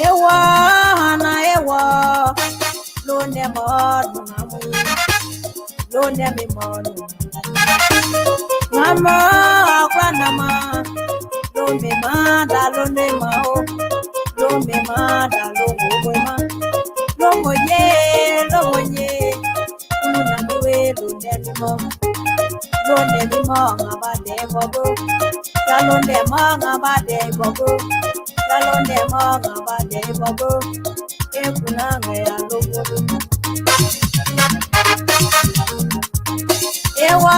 Ewa na ewa londe modu namu londe mi modu mama akwana ma londe ma da londe ma o londe ma da longo ma longo ye una miwe londe mi mo ngabade bobo ya londe mo ngabade bobo ya londe mo ngabade bobo ekuna ngaya lobo ewa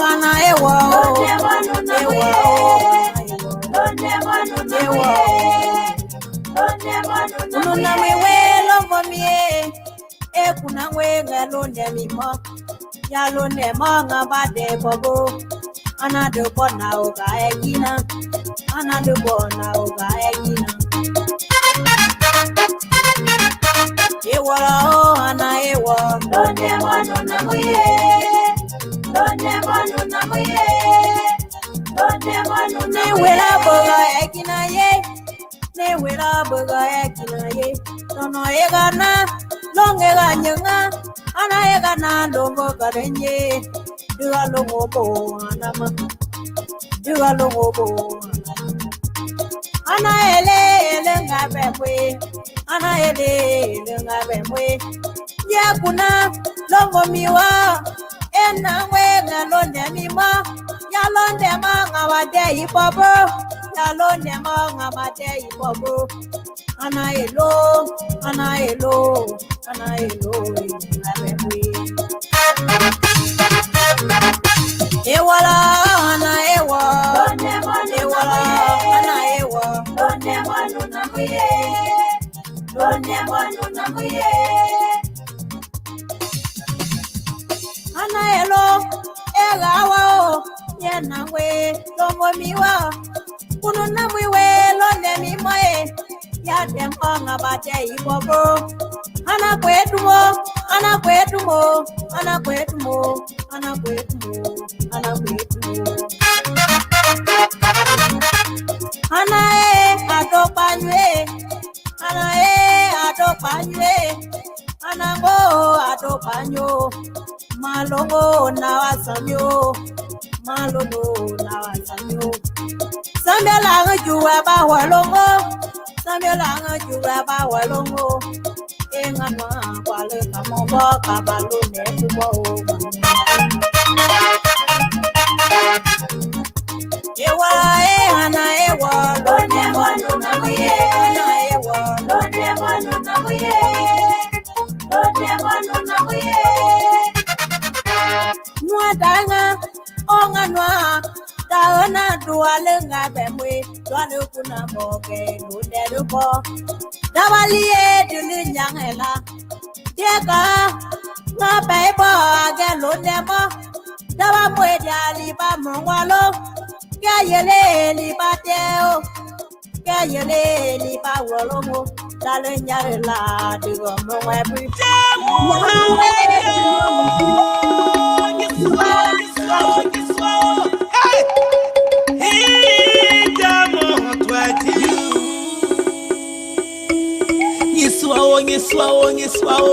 wana ewa una miwe lobo mie ekuna ngwe londe mi mo ya londe mo ngabade bobo ana de bona oga egina ana de bona oga egina ewa o ana ewa londe wanu na muye londe wanu na muye londe wanu na wela boga egina ye ne wela boga egina ye no egana longe ganyanga ana egana longo garenye dua longo bo anama dua longo bo ana ele ngabe mwe ana ele ngabe mwe ya kuna longo miwa ena mwe ngalonde mima ya londe ma ngawade ipobo ya londe ma ngawade ipobo ana elo ngabe mwe ewala ana ewa ewala ana ewa londe wanu na muye ana elo egawa o yena we lomo miwa kunu na muwe londe mi moe ya dempa ngabate ibobo ana kwetumo ana adopanywe ana go adopanyo malongo na wasamyo samela ngjuwa ba walongo engana kwale kamobo kabalo ne kubo ewa ana ewa londe wanu na muye ana ewa londe wanu na muye nwadanga onganwa taona duale ngabe mwe duale kuna boge londe rubo dawalie dulinyangela deka ngabe bo age londe mo dawa mwe jali ba mongwalo kayele li bateo kayele li ba wolomo dalenyare la digo mo webi Niswao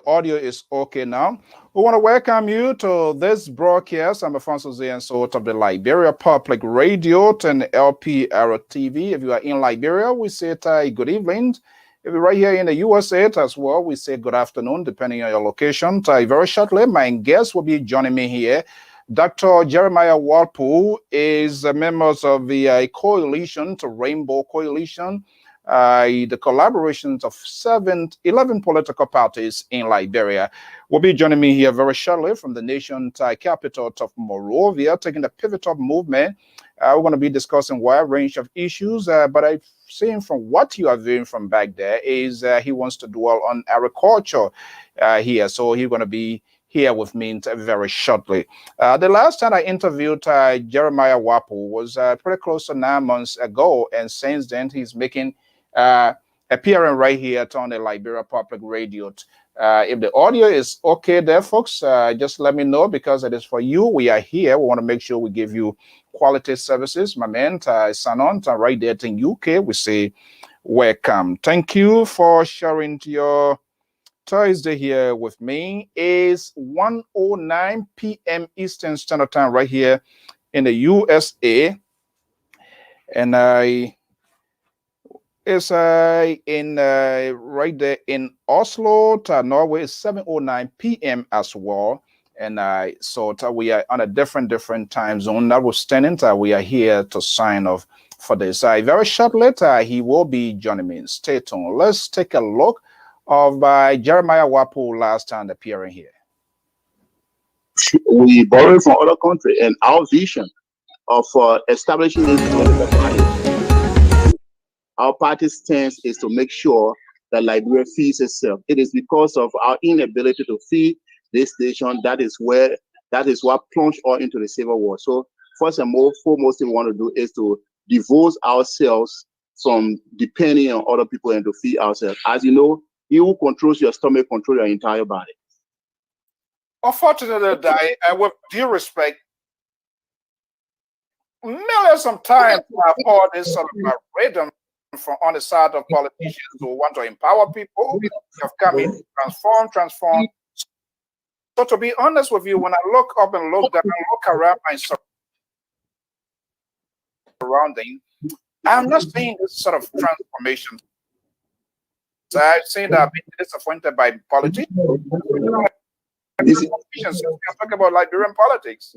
audio is okay now. We want to welcome you to this broadcast. I'm Alfonso ZERYEANT of the Liberia Public Radio and Lpr-Tv. If you are in Liberia, we say good evening. If you're right here in the USA as well, we say good afternoon, depending on your location. Very shortly, my guest will be joining me here. Dr. Jeremiah Whapoe is a member of the coalition, to Rainbow Coalition, the collaborations of 11 political parties in Liberia. Will be joining me here very shortly from the nation's capital of Monrovia, taking the pivotal movement. We're going to be discussing a wide range of issues, but I've seen from what you are doing from back there is he wants to dwell on agriculture here. So he's going to be here with me very shortly. The last time I interviewed Jeremiah Whapoe was pretty close to 9 months ago, and since then he's making appearing right here on the Liberia Public Radio. If the audio is okay there, folks, just let me know, because it is for you. We are here. We want to make sure we give you quality services. My man, Sanon, right there in UK, we say welcome. Thank you for sharing your Thursday here with me. Is 1:09 p.m. Eastern Standard Time right here in the USA, and it's in right there in Oslo, Norway. It's 7:09 p.m. as well, and so we are on a different time zone. Notwithstanding, we are here to sign off for this. Very shortly, he will be joining me. Stay tuned. Let's take a look of Jeremiah Whapoe last time appearing here. We borrow from other countries, and our vision of establishing this political party, our party's stance is to make sure that Liberia feeds itself. It is because of our inability to feed this nation that is what plunged us into the civil war. So first and foremost thing we want to do is to divorce ourselves from depending on other people and to feed ourselves. As you know, he who controls your stomach controls your entire body. Unfortunately, with due respect, millions of times I've heard this sort of rhythm from on the side of politicians who want to empower people, have come in, transform. So to be honest with you, when I look up and look down and look around my surrounding, I'm not seeing this sort of transformation. So I've seen that I've been disappointed by politics. I'm talking about Liberian politics.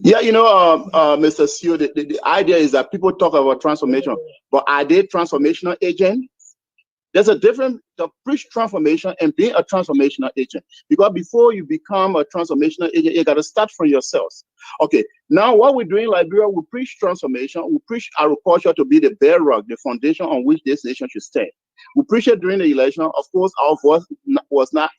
Yeah, you know, Mr. Sio, the idea is that people talk about transformation, but are they transformational agents? There's a difference to preach transformation and being a transformational agent. Because before you become a transformational agent, you got to start from yourselves. Okay, now what we're doing in Liberia, we preach transformation, we preach agriculture to be the bedrock, the foundation on which this nation should stand. We preached it during the election. Of course, our voice was not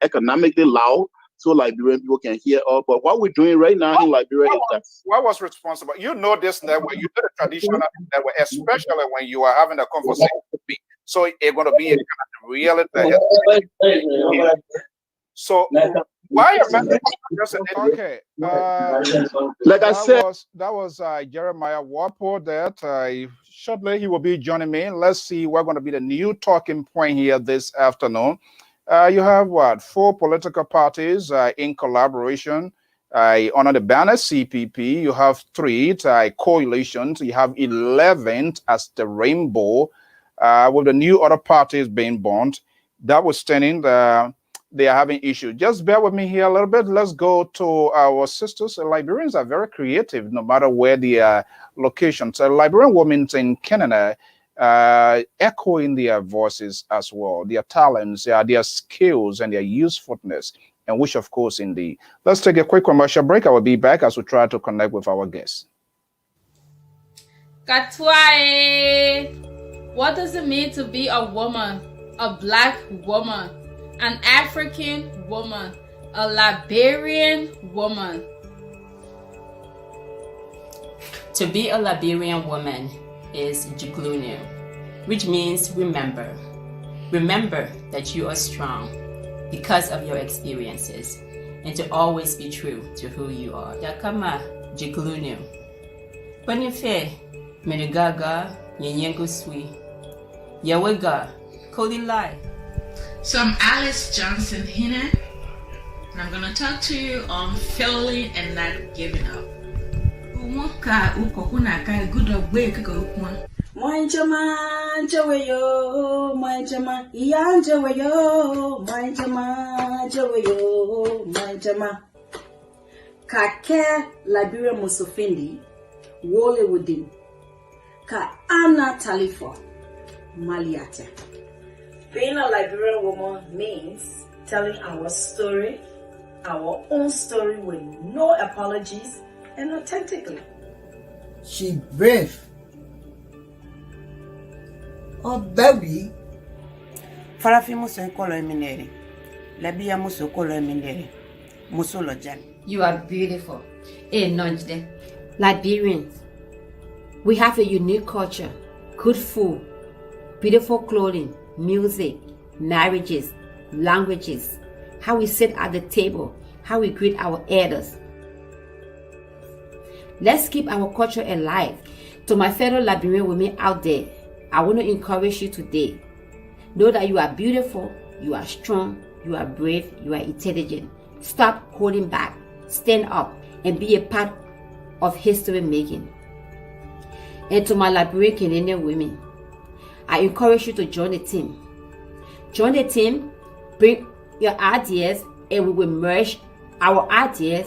economically loud, so Liberian people can hear us. But what we're doing right now in Liberia is that. What was responsible? You know this network, you know the traditional network, especially when you are having a conversation with me. So it's going to be a kind of reality. So why okay? Like I said, that was Jeremiah Whapoe. That shortly he will be joining me. Let's see what's going to be the new talking point here this afternoon. You have what, 4 political parties in collaboration under the banner CPP. You have 3 coalitions. You have 11 as the Rainbow, with the new other parties being born. That was standing. They are having issues. Just bear with me here a little bit. Let's go to our sisters. Liberians are very creative, no matter where they are locations. Liberian women in Canada echoing their voices as well, their talents, their skills, and their usefulness, and which, of course, indeed. Let's take a quick commercial break. I will be back as we try to connect with our guests. Katwae, what does it mean to be a woman, a Black woman, an African woman, a Liberian woman? To be a Liberian woman is Jiglunu, which means remember. Remember that you are strong because of your experiences, and to always be true to who you are. Yakama Jiglunu. Panife, Medigaga, Yenyengu Sui, Yawega, Kodi Lai. So I'm Alice Johnson Hina, and I'm going to talk to you on failing and not giving up. Mwanjama jaweyo, mwanjama iyanjaweyo, mwanjama jaweyo, mwanjama. Kake Liberia Musofindi, wole within. Ka Anna Talifo, Maliate. Being a Liberian woman means telling our story, our own story with no apologies and authentically. She brave. Oh, baby. Farafi muso kolo eminere. Labia muso kolo eminere. Muso lojan. You are beautiful. Liberians, we have a unique culture, good food, beautiful clothing, music, marriages, languages, how we sit at the table, how we greet our elders. Let's keep our culture alive. To my fellow Liberian women out there, I want to encourage you today. Know that you are beautiful, you are strong, you are brave, you are intelligent. Stop holding back. Stand up and be a part of history making. And to my Liberian Canadian women, I encourage you to join the team. Join the team, bring your ideas, and we will merge our ideas.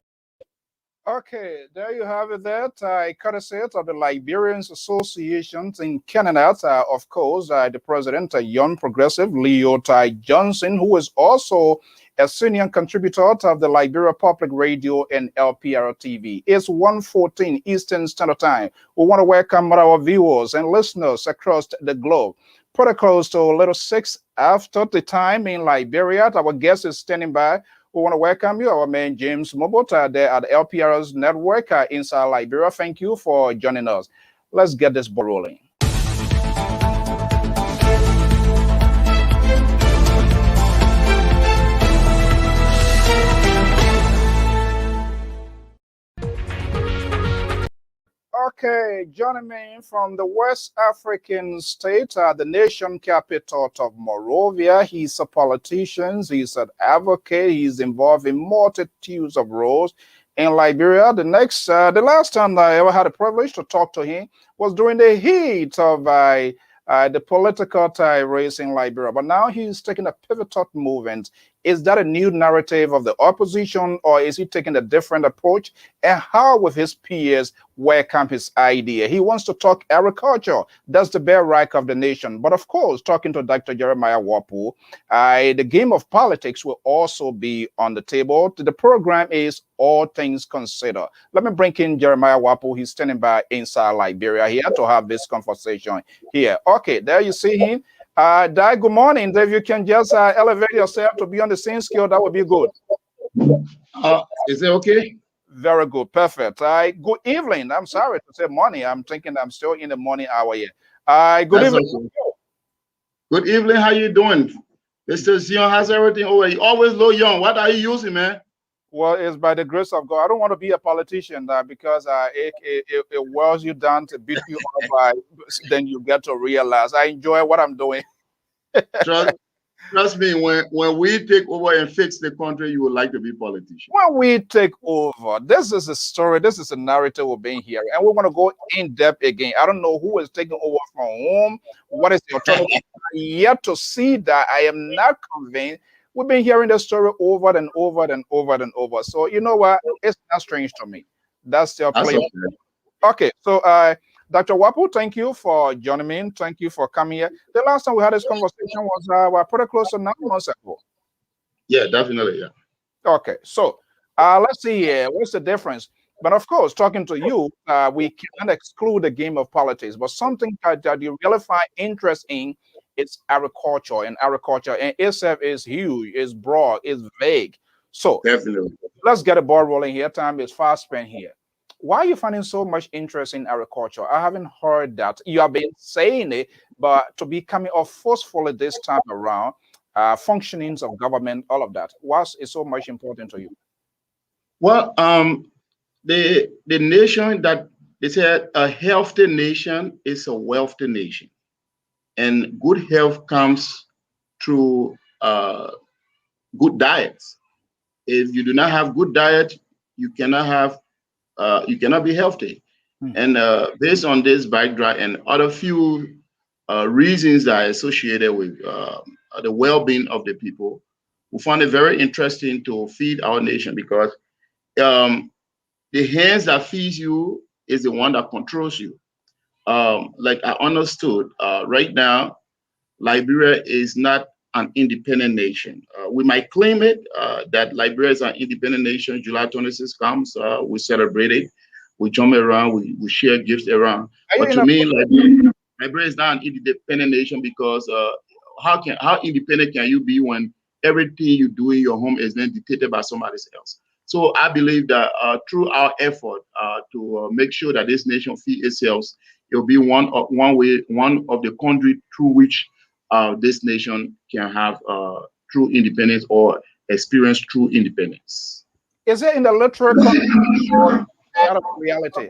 Okay, there you have it. That courtesy of the Liberians Associations in Canada, of course, the president, young progressive Leo Johnson, who is also a senior contributor of the Liberia Public Radio and Lpr-Tv. It's 1:14 Eastern Standard Time. We want to welcome our viewers and listeners across the globe. Protocols to a little 6 after the time in Liberia. Our guest is standing by. We want to welcome you, our man James Mobota, there at LPR's network inside Liberia. Thank you for joining us. Let's get this ball rolling. Okay, joining me from the West African state, the nation capital of Monrovia. He's a politician, he's an advocate, he's involved in multitudes of roles in Liberia. The last time I ever had the privilege to talk to him was during the heat of the political race in Liberia. But now he's taking a pivotal movement. Is that a new narrative of the opposition, or is he taking a different approach? And how, with his peers, welcome his idea? He wants to talk agriculture. That's the bare right of the nation. But of course, talking to Dr. Jeremiah Whapoe, the game of politics will also be on the table. The program is All Things Considered. Let me bring in Jeremiah Whapoe. He's standing by inside Liberia here to have this conversation here. Okay, there you see him. Dad, good morning. If you can just elevate yourself to be on the same scale, that would be good. Is it okay? Very good. Perfect. Good evening. I'm sorry to say morning. I'm thinking I'm still in the morning hour here. Good evening. Okay. Good evening. How you doing? Mr. Zion, how's everything over? You always low young. What are you using, man? Well, it's by the grace of God. I don't want to be a politician because it wears you down to beat you up. Then you get to realize I enjoy what I'm doing. Trust me, when we take over and fix the country, you would like to be politician. When we take over, this is a story, this is a narrative we've been here, and we're going to go in depth again. I don't know who is taking over from whom, what is the autonomy. Yet to see that, I am not convinced. We've been hearing the story over and over and over and over. So you know what? It's not strange to me. That's their play. Okay, so Dr. Whapoe, thank you for joining me. Thank you for coming here. The last time we had this conversation was pretty close to 9 months ago. Yeah, definitely, yeah. Okay, so let's see here. What's the difference? But of course, talking to you, we cannot exclude the game of politics. But something that you really find interest in is agriculture. And agriculture and itself is huge, is broad, is vague. So definitely, let's get a ball rolling here. Time is fast spent here. Why are you finding so much interest in agriculture? I haven't heard that. You have been saying it, but to be coming off forcefully this time around, functionings of government, all of that. Why is so much important to you? Well, the nation that they said a healthy nation is a wealthy nation, and good health comes through good diets. If you do not have good diet, you cannot be healthy. And based on this backdrop and other few reasons that are associated with the well-being of the people, we found it very interesting to feed our nation, because the hands that feeds you is the one that controls you. Like I understood, right now, Liberia is not an independent nation. We might claim it, that Liberia is an independent nation. July 26 comes, we celebrate it, we jump around, we share gifts around. But to me, Liberia is not an independent nation, because how independent can you be when everything you do in your home is then dictated by somebody else? So I believe that through our effort to make sure that this nation feeds itself, it will be one of the country through which this nation can have true independence or experience true independence. Is it in the literal context or out of reality?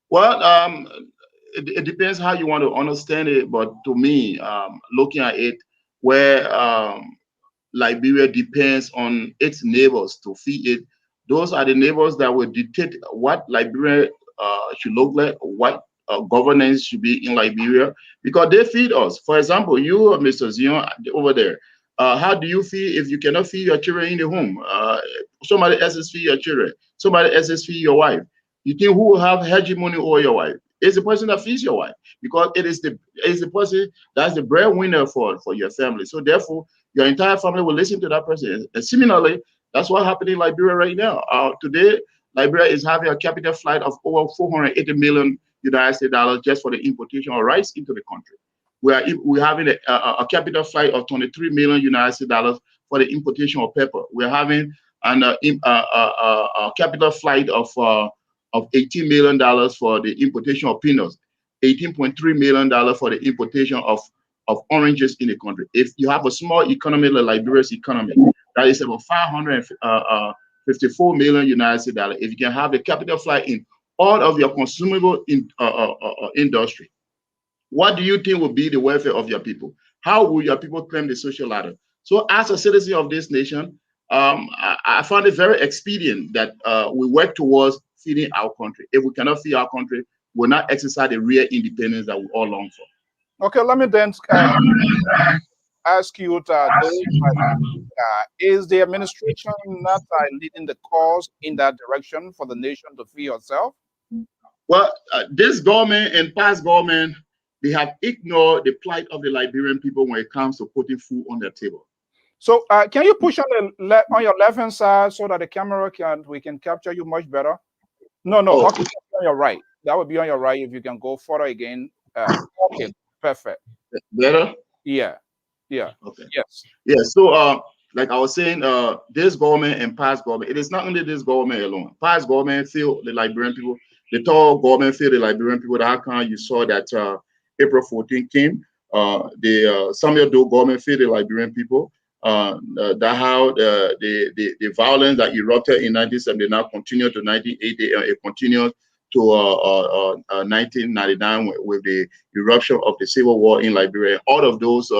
Well, it depends how you want to understand it, but to me, looking at it, where Liberia depends on its neighbors to feed it, those are the neighbors that will dictate what Liberia should look like, what governance should be in Liberia, because they feed us. For example, you, Mr. Zion, over there, how do you feel if you cannot feed your children in the home? Somebody else is feed your children. Somebody else is feed your wife. You think who will have hegemony over your wife? It's the person that feeds your wife, because it is the person that's the breadwinner for your family. So therefore, your entire family will listen to that person. And similarly, that's what happened in Liberia right now. Today, Liberia is having a capital flight of over $480 million US just for the importation of rice into the country. We're having a capital flight of $23 million US for the importation of pepper. We're having a capital flight of $18 million for the importation of peanuts, $18.3 million for the importation of oranges in the country. If you have a small economy like Liberia's economy, that is about $554 million US. If you can have the capital flight in all of your consumable industry, what do you think will be the welfare of your people? How will your people climb the social ladder? So as a citizen of this nation, I found it very expedient that we work towards feeding our country. If we cannot feed our country, we'll not exercise the real independence that we all long for. Okay, let me then ask you, is the administration not leading the cause in that direction for the nation to feed itself? Well, this government and past government, they have ignored the plight of the Liberian people when it comes to putting food on their table. So can you push on your left hand side so that the camera we can capture you much better? No, okay, on your right. That would be on your right. If you can go further again. Okay, perfect. Better? Yeah. Okay. Yes. Yeah. So like I was saying, this government and past government, it is not only this government alone. Past government failed the Liberian people. The tall government failed the Liberian people. How come you saw that April 14 came? The Samuel Doe government failed the Liberian people. That how the violence that erupted in 1979 continued to 1980, it continued to 1999 with the eruption of the civil war in Liberia. All of those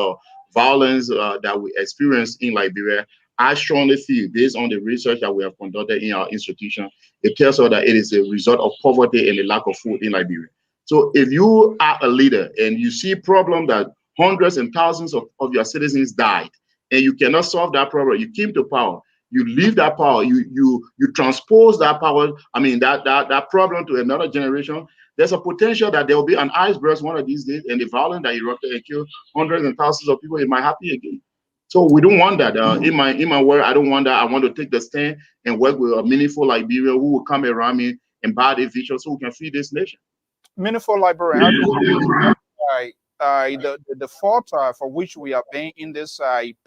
violence that we experienced in Liberia, I strongly feel, based on the research that we have conducted in our institution, it tells us that it is a result of poverty and the lack of food in Liberia. So if you are a leader and you see a problem that hundreds and thousands of your citizens died, and you cannot solve that problem, you came to power, you leave that power, you transpose that power, I mean that problem to another generation, there's a potential that there will be an ice burst one of these days, and the violence that erupted and killed hundreds and thousands of people, it might happen again. So we don't want that. In my work, I don't want that. I want to take the stand and work with a meaningful Liberia who will come around me and buy the vision so we can feed this nation. Meaningful Liberia. The fault for which we are paying in this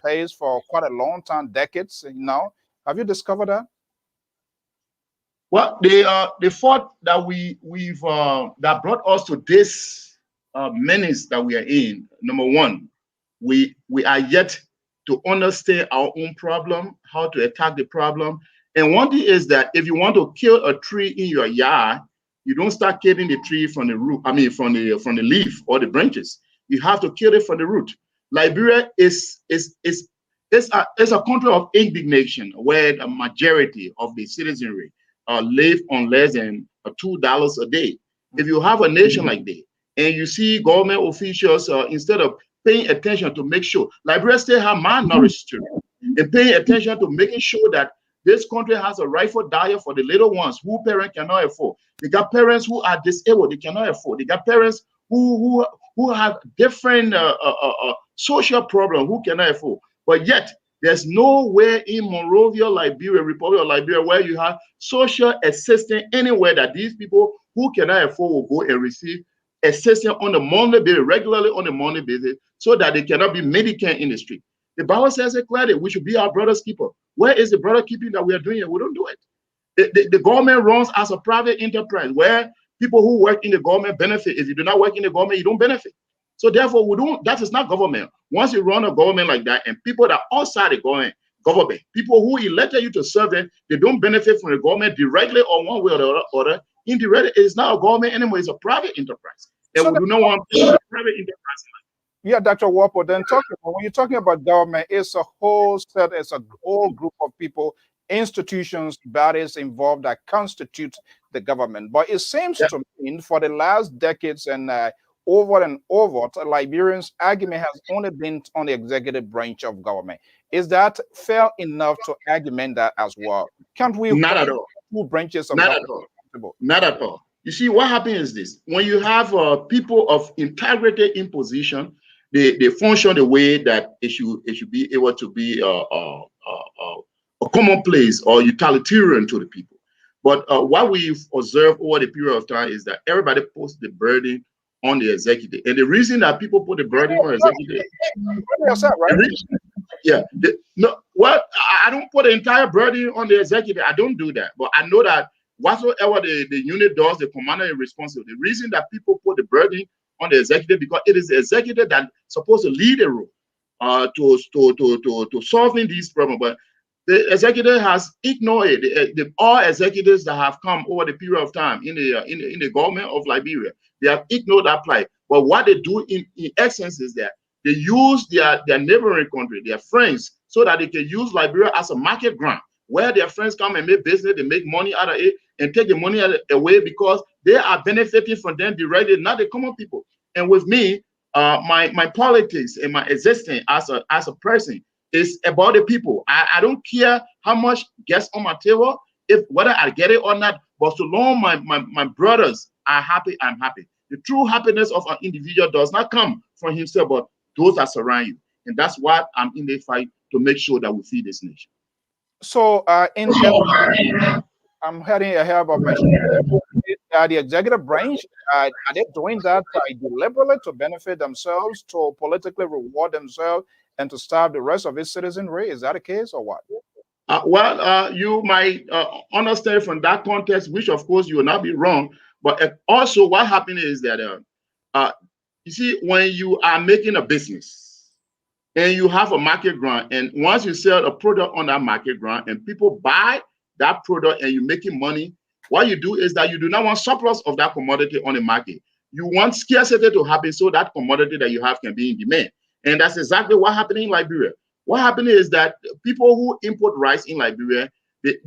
pays for quite a long time, decades now. Have you discovered that? Well, the fault that we've that brought us to this menace that we are in. Number one, we are yet to understand our own problem, how to attack the problem. And one thing is that if you want to kill a tree in your yard, you don't start killing the tree from the root. I mean, from the leaf or the branches. You have to kill it from the root. Liberia is a country of indignation where the majority of the citizenry live on less than $2 a day. If you have a nation like that, and you see government officials instead of paying attention to make sure Liberia still have malnourished children, and paying attention to making sure that this country has a rightful diet for the little ones who parents cannot afford. They got parents who are disabled, they cannot afford. They got parents who have different social problems who cannot afford. But yet, there's nowhere in Monrovia, Liberia, Republic of Liberia, where you have social assistance anywhere that these people who cannot afford will go and receive assistance on a monthly basis, regularly on a monthly basis, so that they cannot be mendicant in the street. The Bible says it clearly, we should be our brother's keeper. Where is the brother keeping that we are doing it? We don't do it. The government runs as a private enterprise where people who work in the government benefit. If you do not work in the government, you don't benefit. So therefore, that is not government. Once you run a government like that, and people that are outside the government, people who elected you to serve them, they don't benefit from the government directly or one way or the other. Indirectly, it's not a government anymore, it's a private enterprise. And so we do not want a private enterprise. Yeah, Dr. Whapoe, then when you're talking about government, it's a whole set, it's a whole group of people, institutions, bodies involved that constitute the government. But it seems to me for the last decades and over, Liberians' argument has only been on the executive branch of government. Is that fair enough to argument that as well? Can't we? Not at all. Two branches of government? Not at all. You see, what happens is this: when you have people of integrity in position, they function the way that it should be able to be a commonplace or utilitarian to the people. But what we've observed over the period of time is that everybody puts the burden on the executive, and the reason that people put the burden on the executive, I don't put the entire burden on the executive. I don't do that, but I know that whatsoever the unit does, the commander is responsible. The reason that people put the burden on the executive because it is the executive that's supposed to lead the role to solving these problems. But the executive has ignored it. All executives that have come over the period of time in the government of Liberia, they have ignored that plight. But what they do in essence is that they use their neighboring country, their friends, so that they can use Liberia as a market ground where their friends come and make business, they make money out of it and take the money away because they are benefiting from them directly, not the common people. And with me, my politics and my existence as a person is about the people. I don't care how much gets on my table, whether I get it or not, but so long my brothers are happy, I'm happy. The true happiness of an individual does not come from himself, but those that surround you. And that's why I'm in the fight to make sure that we feed this nation. So I'm heading ahead of my the executive branch, are they doing that deliberately to benefit themselves, to politically reward themselves, and to starve the rest of its citizenry? Is that the case or what? You might understand from that context, which of course you will not be wrong, but also what happened is that you see, when you are making a business and you have a market ground, and once you sell a product on that market ground and people buy that product and you're making money, what you do is that you do not want surplus of that commodity on the market. You want scarcity to happen so that commodity that you have can be in demand. And that's exactly what happened in Liberia. What happened is that people who import rice in Liberia, they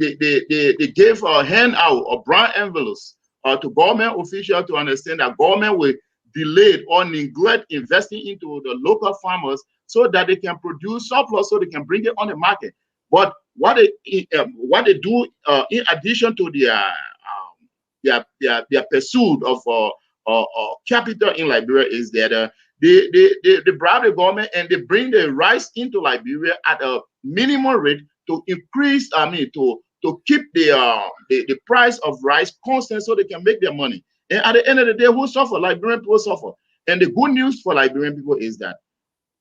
gave a handout of brown envelopes to government officials to understand that government will delay or neglect investing into the local farmers so that they can produce surplus so they can bring it on the market. But what they do in addition to their pursuit of capital in Liberia is that they bribe the government and they bring the rice into Liberia at a minimum rate to increase, to keep the price of rice constant so they can make their money. And at the end of the day, who suffer? Liberian people suffer. And the good news for Liberian people is that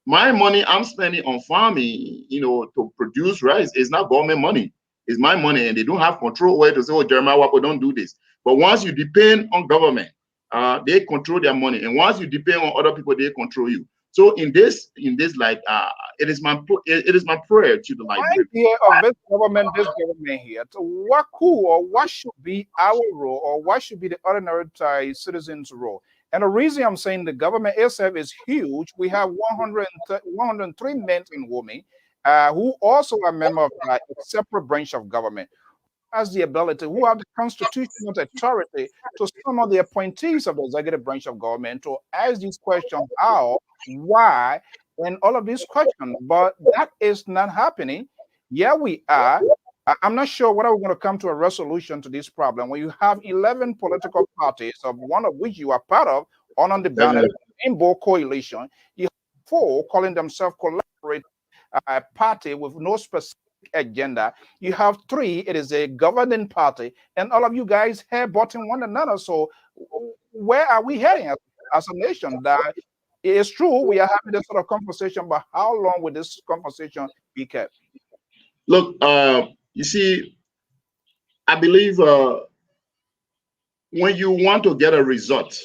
my money I'm spending on farming, to produce rice is not government money. It's my money, and they don't have control over it to say, oh, Jeremiah Whapoe, don't do this. But once you depend on government, they control their money. And once you depend on other people, they control you. So in this light, it is my prayer to the Liberian. Idea of this government here. So what should be our role, or what should be the ordinary citizen's role? And the reason I'm saying the government itself is huge, we have 103 men and women who also are members of a separate branch of government, has the ability, who have the constitutional authority to summon the appointees of the executive branch of government to ask these questions, how, why, and all of these questions. But that is not happening. Yeah, we are. I'm not sure whether we're going to come to a resolution to this problem. When you have 11 political parties, of one of which you are part of, on the ballot in both coalition, you have 4 calling themselves collaborative party with no specific agenda. You have 3, it is a governing party, and all of you guys hair-butting one another. So where are we heading as a nation? That it is true we are having this sort of conversation, but how long will this conversation be kept? Look, you see, I believe when you want to get a result,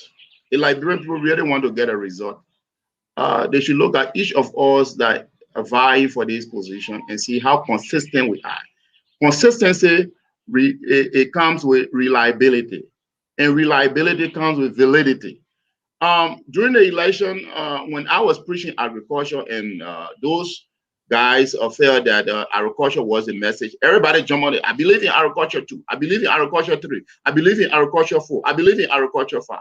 the Liberian people really want to get a result, they should look at each of us that vie for this position and see how consistent we are. Consistency, it comes with reliability, and reliability comes with validity. During the election, when I was preaching agriculture, and those guys felt that agriculture was the message, everybody jumped on it. I believe in agriculture 2. I believe in agriculture 3. I believe in agriculture 4. I believe in agriculture 5.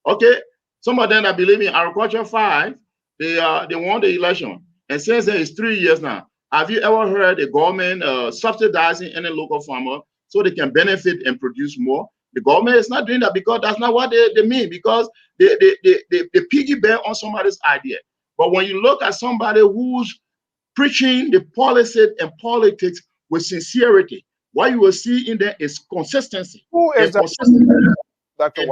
Okay, some of them that believe in agriculture 5, they won the election. And since then, it's 3 years now. Have you ever heard the government subsidizing any local farmer so they can benefit and produce more? The government is not doing that, because that's not what they mean, because they piggyback on somebody's idea. But when you look at somebody who's preaching the policy and politics with sincerity, what you will see in there is consistency. Who is that? Dr.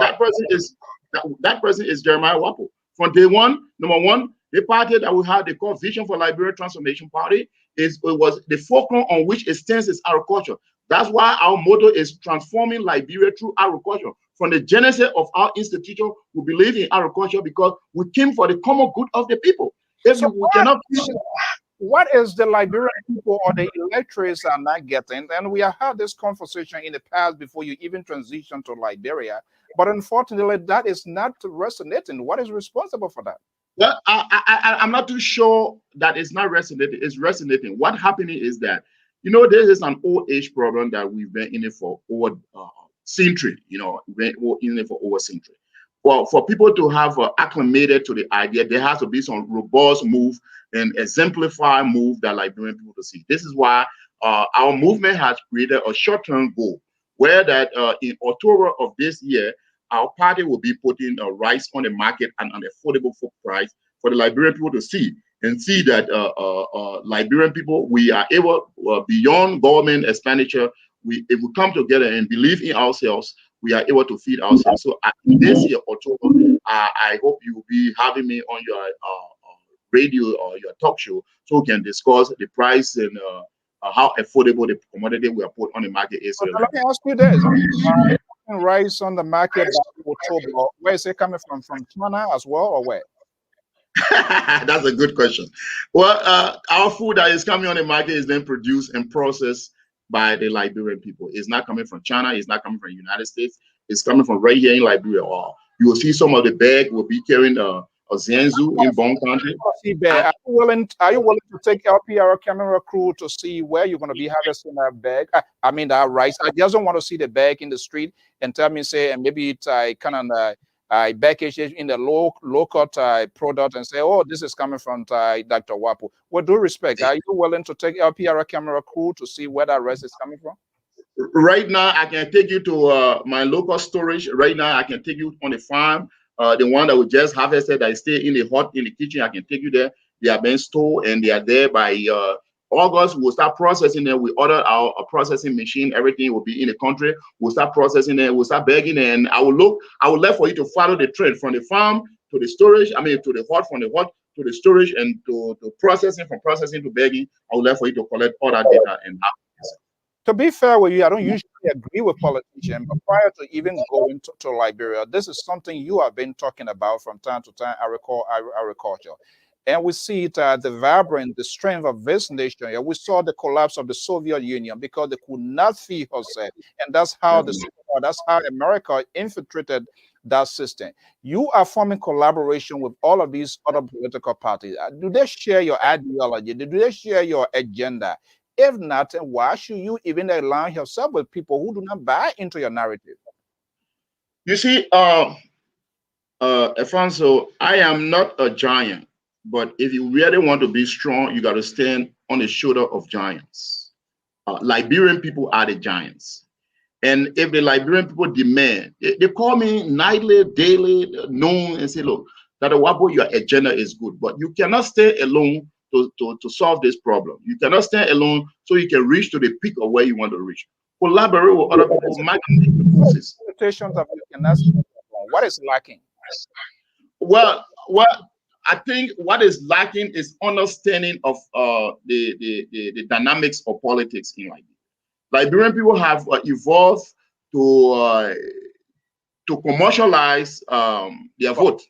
That person is Jeremiah Whapoe. From day one, number one, the party that we had, they call Vision for Liberia Transformation Party, it was the fulcrum on which it stands is agriculture. That's why our motto is transforming Liberia through agriculture. From the genesis of our institution, we believe in agriculture because we came for the common good of the people. If so we cannot, what is the Liberian people or the electorates are not getting? And we have had this conversation in the past before you even transition to Liberia, but unfortunately, that is not resonating. What is responsible for that? Well, I'm not too sure that it's not resonating. It's resonating. What happening is that, you know, there is an old age problem that we've been in it for over century. You know, we've been in it for over century. Well, for people to have acclimated to the idea, there has to be some robust move and exemplify move that Liberian people to see. This is why our movement has created a short-term goal, where that in October of this year, our party will be putting rice on the market at an affordable food price for the Liberian people to see, and see that Liberian people, we are able, beyond government expenditure, if we come together and believe in ourselves, we are able to feed ourselves. So this year, October, I hope you will be having me on your radio or your talk show, so we can discuss the price and how affordable the commodity we are put on the market is. So let me ask you this. Rice on the market by October, where is it coming from? From China as well, or where? That's a good question. Well, our food that is coming on the market is then produced and processed by the Liberian people. It's not coming from China. It's not coming from the United States. It's coming from right here in Liberia. Or you will see some of the bag will be carrying a Zenzu in Bon Country. Are you willing to take LPR camera crew to see where you're going to be harvesting that bag? I mean that rice. I just don't want to see the bag in the street and tell me, say, and maybe it's kind of package in the local product and say, oh, this is coming from Dr. Whapoe. With due respect, are you willing to take LPR camera crew to see where that rice is coming from? Right now, I can take you to my local storage. Right now, I can take you on the farm. The one that we just harvested, that stay in the kitchen, I can take you there. They are being stored and they are there by August. We'll start processing them. We order our processing machine. Everything will be in the country. We'll start processing it. We'll start bagging it. And I would like for you to follow the trend from the farm to the storage. I mean, to the hot, from the hot to the storage, and to processing, from processing to bagging. I would like for you to collect all that data and have. To be fair with you, I don't usually agree with politicians, but prior to even going to Liberia, this is something you have been talking about from time to time. I recall agriculture. And we see it, the vibrant, the strength of this nation. Yeah, we saw the collapse of the Soviet Union because they could not feed herself. And that's how that's how America infiltrated that system. You are forming collaboration with all of these other political parties. Do they share your ideology? Do they share your agenda? If not, why should you even align yourself with people who do not buy into your narrative? You see, Alfonso, I am not a giant, but if you really want to be strong, you got to stand on the shoulder of giants. Liberian people are the giants. And if the Liberian people demand, they call me nightly, daily, noon, and say, look, that Whapoe, your agenda is good, but you cannot stay alone to solve this problem. You cannot stay alone so you can reach to the peak of where you want to reach. Collaborate with other people, magnify the forces. What is lacking? Well, I think what is lacking is understanding of the dynamics of politics in Liberia. Liberian people have evolved to commercialize their vote.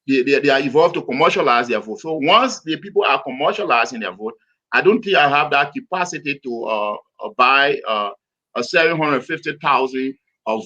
They are evolved to commercialize their vote. So once the people are commercializing their vote, I don't think I have that capacity to buy a 750,000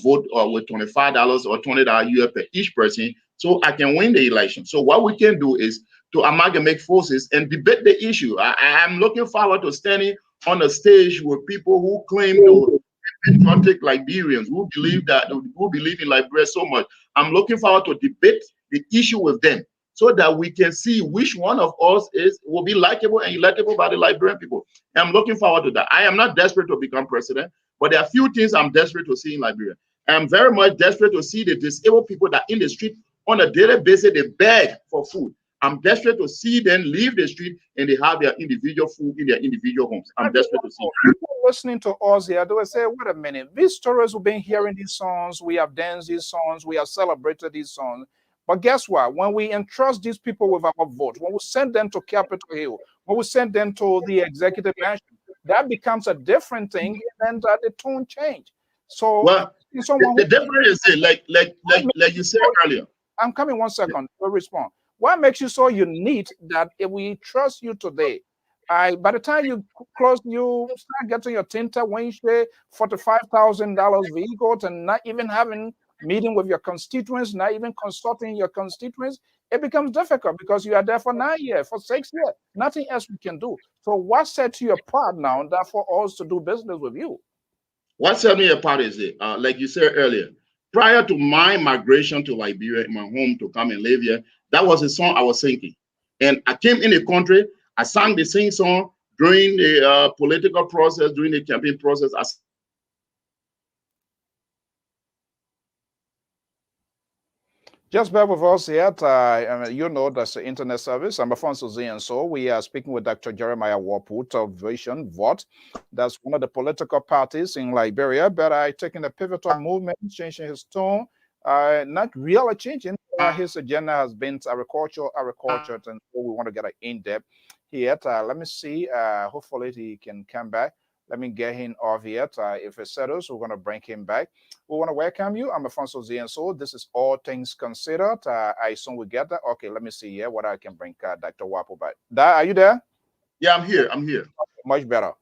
vote with $25 or $20 US per each person, so I can win the election. So what we can do is to amalgamate forces and debate the issue. I am looking forward to standing on the stage with people who claim to be patriotic Liberians, who believe in Liberia so much. I'm looking forward to debate the issue with them so that we can see which one of us will be likable and electable by the Liberian people. And I'm looking forward to that. I am not desperate to become president, but there are a few things I'm desperate to see in Liberia. I'm very much desperate to see the disabled people that in the street on a daily basis, they beg for food. I'm desperate to see them leave the street and they have their individual food in their individual homes. I'm desperate to see. People listening to us here, they will say, wait a minute, these stories we've been hearing these songs, we have danced these songs, we have celebrated these songs. But guess what? When we entrust these people with our vote, when we send them to Capitol Hill, when we send them to the executive mansion, that becomes a different thing, and the tone change. So, well, the difference is like you said earlier. I'm coming 1 second to respond. What makes you so unique that if we trust you today, by the time you start getting your tinted windshield, $45,000 vehicles, and not even having meeting with your constituents, not even consulting your constituents, it becomes difficult because you are there for 9 years, for 6 years, nothing else we can do. So what sets you apart now that for us to do business with you? What set me apart is it, like you said earlier, prior to my migration to Liberia, my home, to come and live here, that was a song I was singing. And I came in the country, I sang the same song during the political process, during the campaign process. Just bear with us yet. You know, that's the internet service. I'm Alfonso Z, and so we are speaking with Dr. Jeremiah Whapoe of Vision Vote. That's one of the political parties in Liberia, but taking a pivotal movement, changing his tone, not really changing. His agenda has been agriculture, and so we want to get in depth here. Let me see. Hopefully he can come back. Let me get him off yet. If it settles, we're going to bring him back. We want to welcome you. I'm Alfonso Z, and so this is All Things Considered. I assume we get that. Okay, let me see here what I can bring Dr. Whapoe back. Are you there? Yeah, I'm here. I'm here. Okay, much better.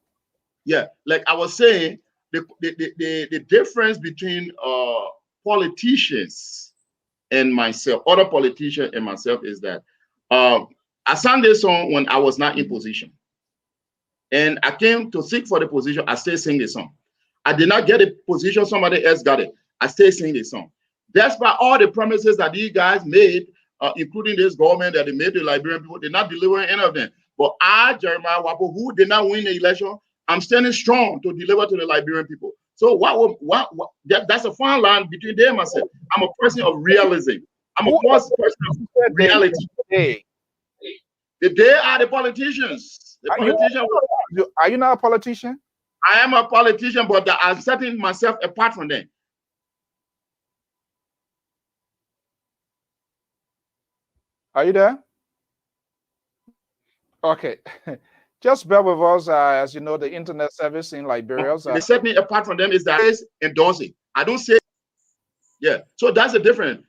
Yeah, like I was saying, the difference between politicians and myself, other politicians and myself, is that I sang this song when I was not in position. And I came to seek for the position. I still sing the song. I did not get a position. Somebody else got it. I still sing the song. Despite all the promises that these guys made, including this government that they made the Liberian people, did not deliver any of them. But I, Jeremiah Whapoe, who did not win the election, I'm standing strong to deliver to the Liberian people. So that's a fine line between them and myself. I'm a person of realism. I'm a person of reality. The day are the politicians. Are you not a politician? I am a politician, but I'm setting myself apart from them. Are you there? Okay. Just bear with us. As you know, the internet service in Liberia. They set me apart from them is that it's endorsing. I don't say, yeah. So that's the difference.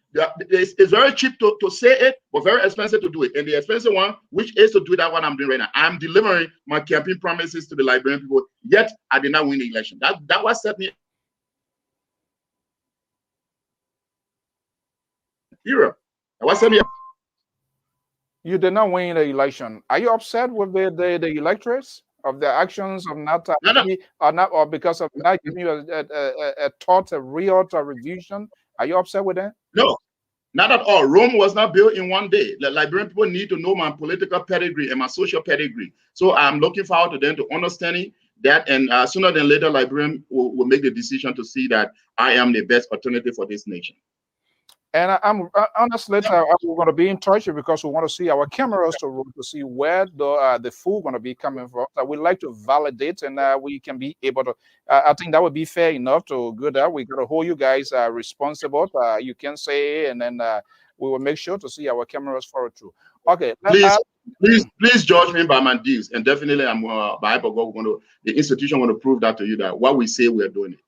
It's very cheap to say it, but very expensive to do it. And the expensive one, which is to do that, what I'm doing right now. I'm delivering my campaign promises to the Liberian people, yet I did not win the election. That was set me Period. And what's here? You did not win the election. Are you upset with the electorates of the actions of not or because of not giving you a thought, a real revision? Are you upset with that? No, not at all. Rome was not built in one day. The Liberian people need to know my political pedigree and my social pedigree. So I'm looking forward to them to understanding that, and sooner than later, Liberian will make the decision to see that I am the best alternative for this nation. And I'm honestly, we're going to be in touch because we want to see our cameras to see where the food going to be coming from. We'd like to validate, and we can be able to. I think that would be fair enough to go there. We got to hold you guys responsible. You can say, and then we will make sure to see our cameras follow through. Okay. Please judge me by my deeds, and definitely I'm by God. The institution going to prove that to you that what we say we are doing it.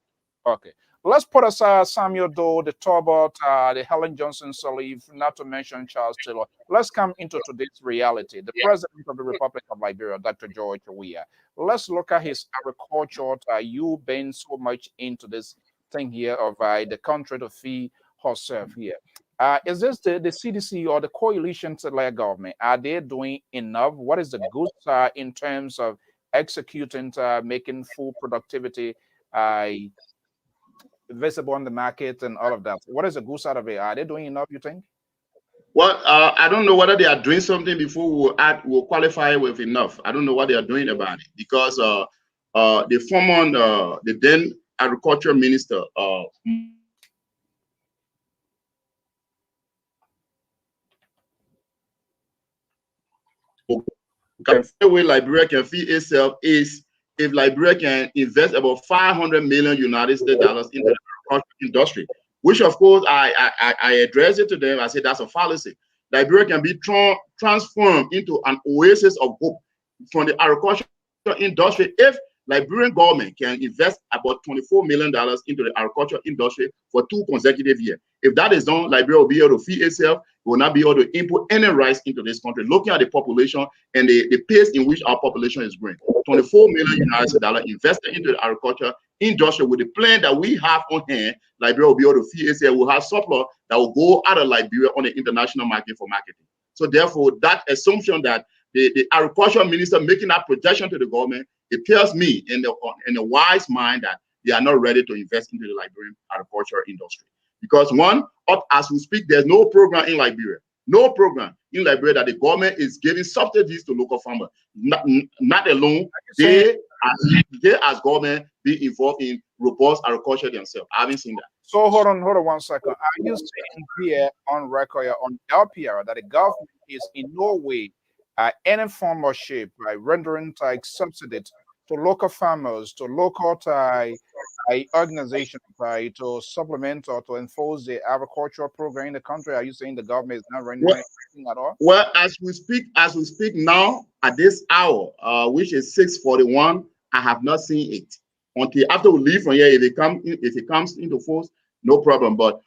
Okay. Let's put aside Samuel Doe, the Talbot, the Helen Johnson Sirleaf, not to mention Charles Taylor. Let's come into today's reality. The President of the Republic of Liberia, Dr. George Weah. Let's look at his agriculture. You been so much into this thing here of the country to feed herself here. Is this the CDC or the coalition-led government? Are they doing enough? What is the goods in terms of executing, making food productivity visible on the market and all of that? What is the good side of it? Are they doing enough, you think? Well, I don't know whether they are doing something before we'll qualify with enough. I don't know what they are doing about it because the former, the then agriculture minister, way Liberia can feed itself is if Liberia can invest about $500 million United States dollars into the agriculture industry, which of course I address it to them. I say that's a fallacy. Liberia can be transformed into an oasis of hope from the agriculture industry if Liberian government can invest about $24 million into the agriculture industry for 2 consecutive years. If that is done, Liberia will be able to feed itself. We will not be able to import any rice into this country. Looking at the population and the pace in which our population is growing, $24 million invested into the agriculture industry with the plan that we have on hand, Liberia will be able to feed itself. We'll have surplus that will go out of Liberia on the international market for marketing. So therefore, that assumption that the agriculture minister making that projection to the government, it tells me in the wise mind that they are not ready to invest into the Liberian agriculture industry. Because one, up as we speak, there's no program in Liberia. No program in Liberia that the government is giving subsidies to local farmers. Not alone, they as government be involved in robust agriculture themselves. I haven't seen that. So hold on 1 second. Are you saying here on record on LPR that the government is in no way any form or shape rendering subsidy to local farmers, to local organizations to supplement or to enforce the agricultural program in the country? Are you saying the government is not rendering anything at all? Well, as we speak now at this hour, which is 6:41, I have not seen it. Until after we leave from here, if it comes into force, no problem. But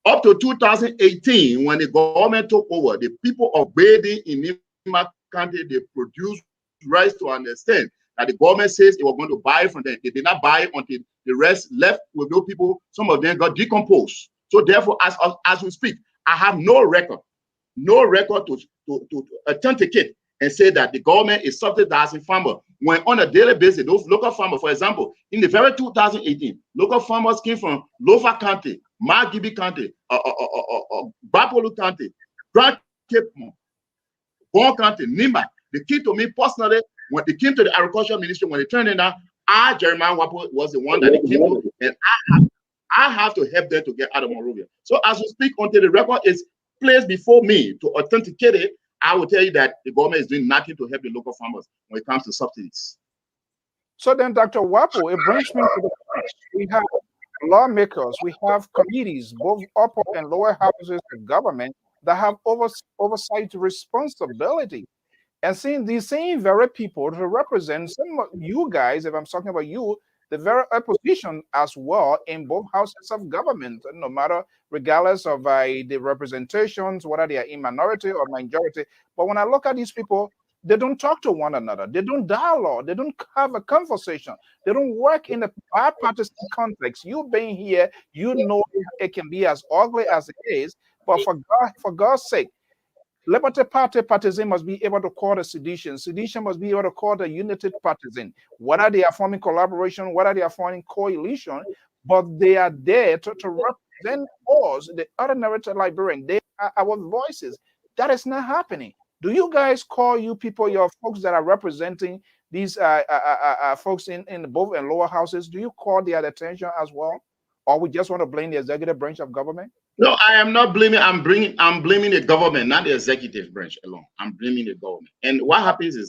up to 2018, when the government took over, the people of Baden in Nima County, they produced rice to understand that the government says it was going to buy from them. They did not buy until the rest left with those people. Some of them got decomposed. So therefore, as we speak, I have no record to authenticate and say that the government is subsidizing farmers when on a daily basis, those local farmers, for example, in the very 2018, local farmers came from Lofa County, Magibi County, Bapolu County, Grand Cape, Bon County, Nima. They came to me personally when they came to the agriculture ministry. When they turned in, Jeremiah Whapoe was the one that they came to, and I have to help them to get out of Monrovia. So as we speak, until the record is placed before me to authenticate it, I will tell you that the government is doing nothing to help the local farmers when it comes to subsidies. So then, Dr. Whapoe, it brings me to the point. We have lawmakers, we have committees, both upper and lower houses of government, that have oversight responsibility. And seeing these same very people to represent some of you guys, if I'm talking about you, the very opposition as well in both houses of government, no matter, regardless of the representations, whether they are in minority or majority. But when I look at these people, they don't talk to one another. They don't dialogue. They don't have a conversation. They don't work in a bipartisan context. You being here, you know it can be as ugly as it is. But for God's sake, Liberty Party partisan must be able to call the sedition. Sedition must be able to call the united partisan. Whether they are forming collaboration, whether they are forming coalition, but they are there to represent us, the ordinary Liberian. They are our voices. That is not happening. Do you guys call you people, your folks that are representing these folks in both and lower houses? Do you call their attention as well, or we just want to blame the executive branch of government? No, I am not blaming. I'm blaming the government, not the executive branch alone. I'm blaming the government. And what happens is,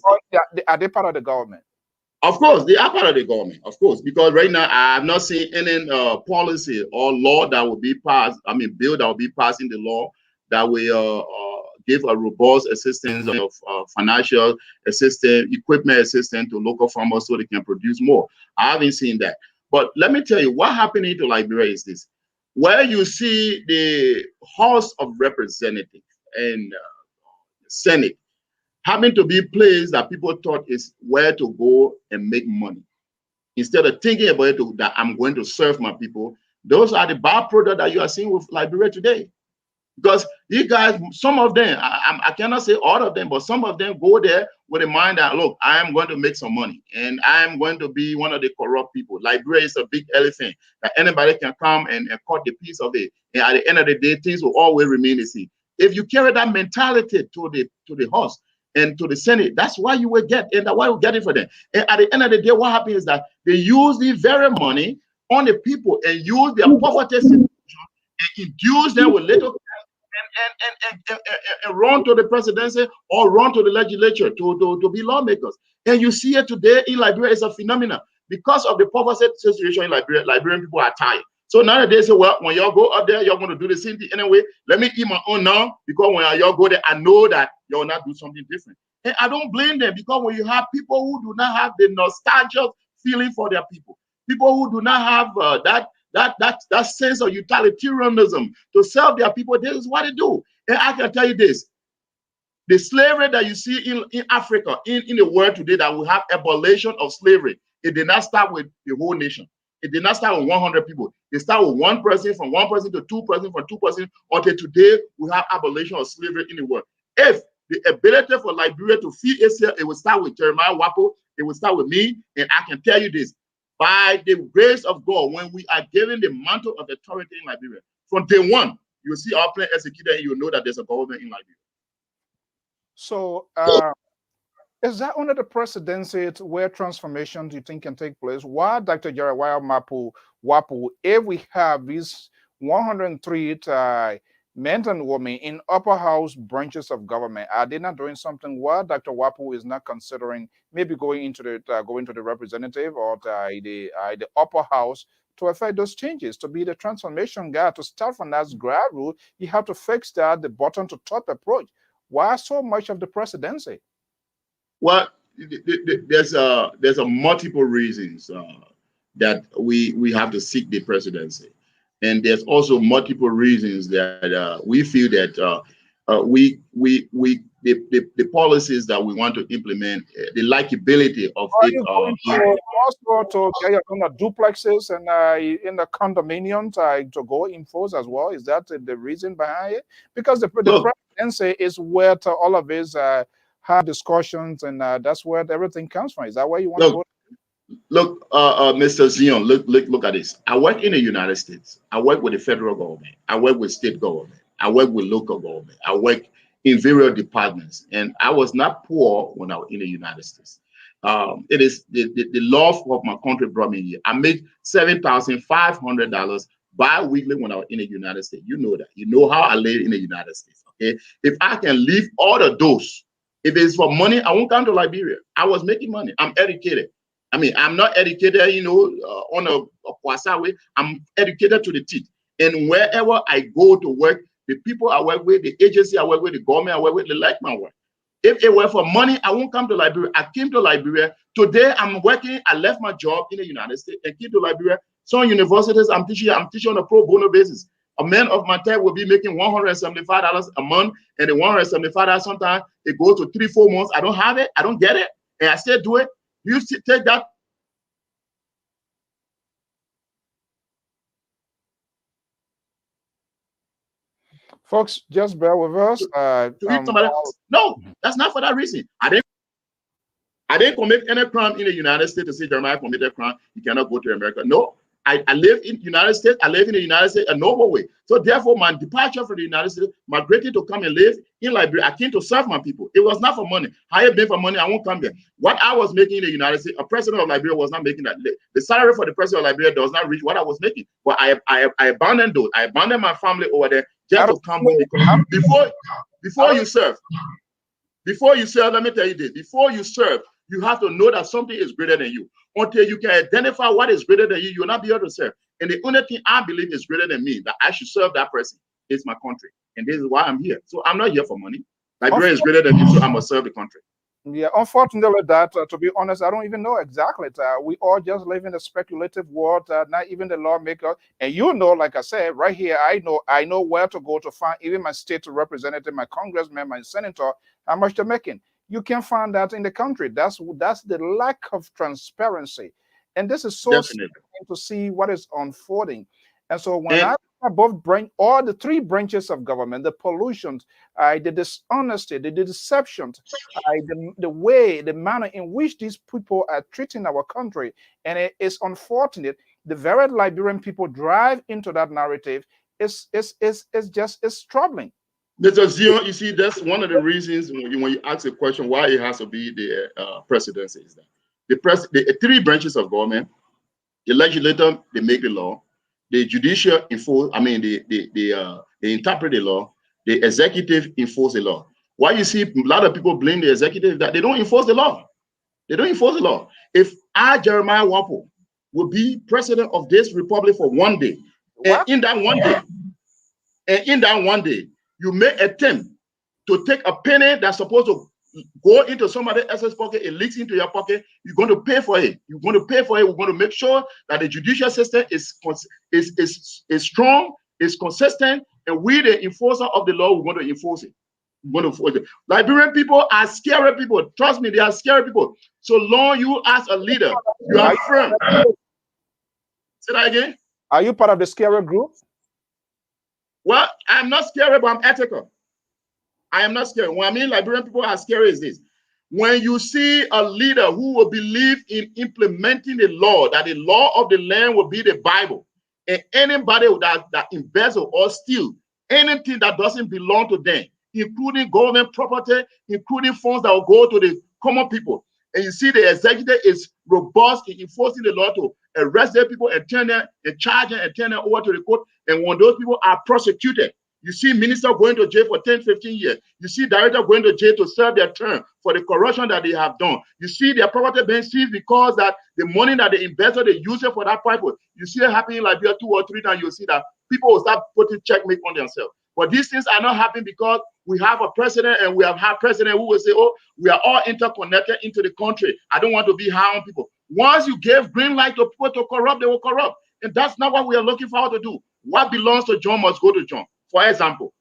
are they part of the government? Of course, they are part of the government. Of course, because right now I have not seen any policy or law that will be passed. I mean, bill that will be passed in the law that will give a robust assistance of financial assistance, equipment assistance to local farmers so they can produce more. I haven't seen that. But let me tell you, what happened to Liberia is this. Where you see the House of Representatives and Senate having to be placed that people thought is where to go and make money, instead of thinking about it that I'm going to serve my people, those are the byproducts that you are seeing with Liberia today. Because these guys, some of them, I cannot say all of them, but some of them go there with a mind that, look, I am going to make some money and I am going to be one of the corrupt people. Liberia is a big elephant that anybody can come and cut the piece of it. And at the end of the day, things will always remain the same. If you carry that mentality to the House and to the Senate, that's why you will get, and that's why you get it for them. And at the end of the day, what happens is that they use the very money on the people and use their poverty situation and induce them with little and run to the presidency or run to the legislature to be lawmakers. And you see it today in Liberia. It's a phenomenon because of the poverty situation in Liberia. Liberian people are tired. So now they say, well, when y'all go up there, you're going to do the same thing anyway. Let me eat my own now, because when y'all go there, I know that you'll not do something different. And I don't blame them, because when you have people who do not have the nostalgia feeling for their people, people who do not have that sense of utilitarianism to serve their people, this is what they do. And I can tell you this, the slavery that you see in Africa, in the world today, that we have abolition of slavery, it did not start with the whole nation. It did not start with 100 people. It started with one person, from one person to two person, from two person, until today we have abolition of slavery in the world. If the ability for Liberia to feed itself, it will start with Jeremiah Whapoe, it will start with me, and I can tell you this, by the grace of God, when we are given the mantle of authority in Liberia, from day one, you'll see our plan executed and you'll know that there's a government in Liberia. So, is that under the presidency where transformation do you think can take place? Why, Dr. Jeremiah Whapoe, if we have these 103 men and women in upper house branches of government, are they not doing something? Why Dr. Whapoe is not considering maybe going into the representative or the upper house to affect those changes, to be the transformation guy, to start from that grassroots? You have to fix that, the bottom to top approach. Why so much of the presidency? Well, there's a multiple reasons that we have to seek the presidency, and there's also multiple reasons that we feel that the policies that we want to implement, the likability of it. Also to get on the duplexes and in the condominiums to go enforce as well. Is that the reason behind it? Because the presidency is where all of this have discussions, and that's where everything comes from. Is that where you want to go? Look, Mr. Zion, look at this. I work in the United States. I work with the federal government. I work with state government. I work with local government. I work in various departments. And I was not poor when I was in the United States. It is the love of my country brought me here. I make $7,500 bi-weekly when I was in the United States. You know that. You know how I live in the United States. Okay. If I can leave all of those, if it's for money, I won't come to Liberia. I was making money. I'm educated. I mean, I'm not educated, you know, on a kwasa way. I'm educated to the teeth. And wherever I go to work, the people I work with, the agency I work with, the government I work with, they like my work. If it were for money, I won't come to Liberia. I came to Liberia. Today, I'm working. I left my job in the United States and came to Liberia. Some universities I'm teaching on a pro bono basis. A man of my type will be making $175 a month, and the $175 sometimes it goes to 3-4 months. I don't have it. I don't get it, and I still do it. You take that. Folks, just bear with us. No, that's not for that reason. I didn't commit any crime in the United States to say Jeremiah committed a crime. You cannot go to America. No, I live in the United States. I live in the United States a noble way. So therefore, my departure from the United States, migrating to come and live in Liberia, I came to serve my people. It was not for money. Had it been for money, I won't come here. What I was making in the United States, a president of Liberia was not making that. The salary for the president of Liberia does not reach what I was making. But I abandoned those. I abandoned my family over there just to come with me. Before you serve, let me tell you this. Before you serve, you have to know that something is greater than you. Until you can identify what is greater than you, you will not be able to serve. And the only thing I believe is greater than me, that I should serve that person, is my country. And this is why I'm here. So I'm not here for money. Liberia is greater than me, so I must serve the country. Yeah, unfortunately, that to be honest, I don't even know exactly. We all just live in a speculative world. Not even the lawmaker, and you know, like I said, right here, I know where to go to find even my state representative, my congressman, my senator, how much they're making. You can't find that in the country. That's the lack of transparency, and this is so sad to see what is unfolding. And so when I both bring all the three branches of government, the pollution, the dishonesty, the deception, the manner in which these people are treating our country, and it is unfortunate. The very Liberian people drive into that narrative. It's troubling. Mr. Zion, you see, that's one of the reasons when you ask a question why it has to be the presidency is that the three branches of government, the legislature, they make the law, the judicial enforce, they interpret the law, the executive enforce the law. Why you see a lot of people blame the executive that they don't enforce the law. They don't enforce the law. If I, Jeremiah Whapoe, would be president of this republic for one day, and in that one day, you make attempt to take a penny that's supposed to go into somebody else's pocket, it leaks into your pocket, you're going to pay for it. You're going to pay for it. We're going to make sure that the judicial system is strong, is consistent, and we, the enforcer of the law, we're going to enforce it. We're going to enforce it. Liberian people are scary people. Trust me, they are scary people. So long you as a leader, you are firm. Say that again. Are you part of the scary group? Well, I'm not scary, but I'm ethical. I am not scared. When I mean Liberian people are scary is this. When you see a leader who will believe in implementing the law, that the law of the land will be the Bible, and anybody that embezzle or steal anything that doesn't belong to them, including government property, including funds that will go to the common people, and you see the executive is robust in enforcing the law to arrest their people and turn them and charge them and turn them over to the court, and when those people are prosecuted, you see minister going to jail for 10, 15 years. You see director going to jail to serve their term for the corruption that they have done. You see their property being seized because that the money that they invested, they use it for that purpose. You see it happening in Liberia 2 or 3 times. You see that people will start putting checkmate on themselves. But these things are not happening because we have a president, and we have had president who will say, oh, we are all interconnected into the country. I don't want to be high on people. Once you give green light to people to corrupt, they will corrupt. And that's not what we are looking forward to do. What belongs to John must go to John. For example,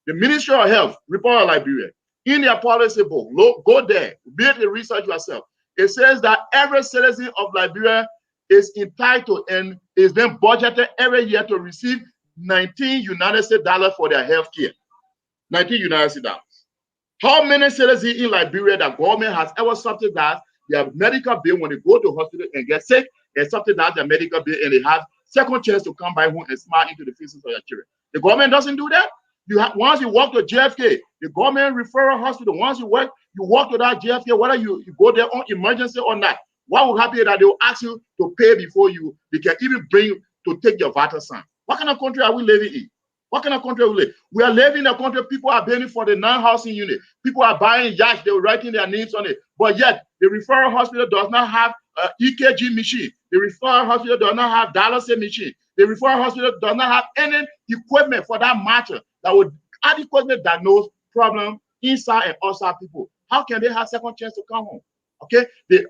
the Ministry of Health, Report of Liberia, in their policy book, go there, read the research yourself. It says that every citizen of Liberia is entitled and is then budgeted every year to receive $19 United States for their health care. $19 United States. How many citizens in Liberia that government has ever subsidized their medical bill when they go to hospital and get sick, and subsidize their medical bill, and they have second chance to come by home and smile into the faces of their children? The government doesn't do that. Once you walk to JFK, the government referral hospital, once you walk to that JFK, whether you go there on emergency or not, what will happen is that they will ask you to pay before they can even bring to take your vital sign. What kind of country are we living in? What kind of country are we living? We are living in a country, people are paying for the non-housing unit. People are buying yachts, they're writing their names on it. But yet, the referral hospital does not have an EKG machine. The referral hospital does not have dialysis machine. The referral hospital does not have any equipment for that matter that would adequately diagnose problem inside and outside people. How can they have second chance to come home? Okay, the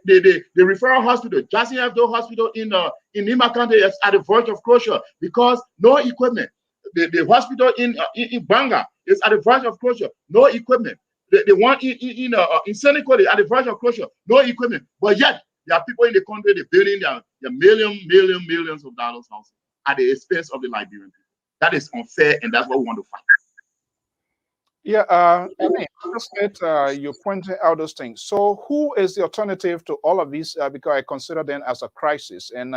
referral hospital, Jackson F. Hospital in Nima County is at the verge of closure because no equipment. The hospital in Banga is at the verge of closure, no equipment. The one in Senegal is at the verge of closure, no equipment. But yet there are people in the country that building their millions of dollars houses at the expense of the Liberian people. That is unfair, and that's what we want to fight. Yeah, I mean, just that you pointed out those things. So, who is the alternative to all of these? Because I consider them as a crisis, and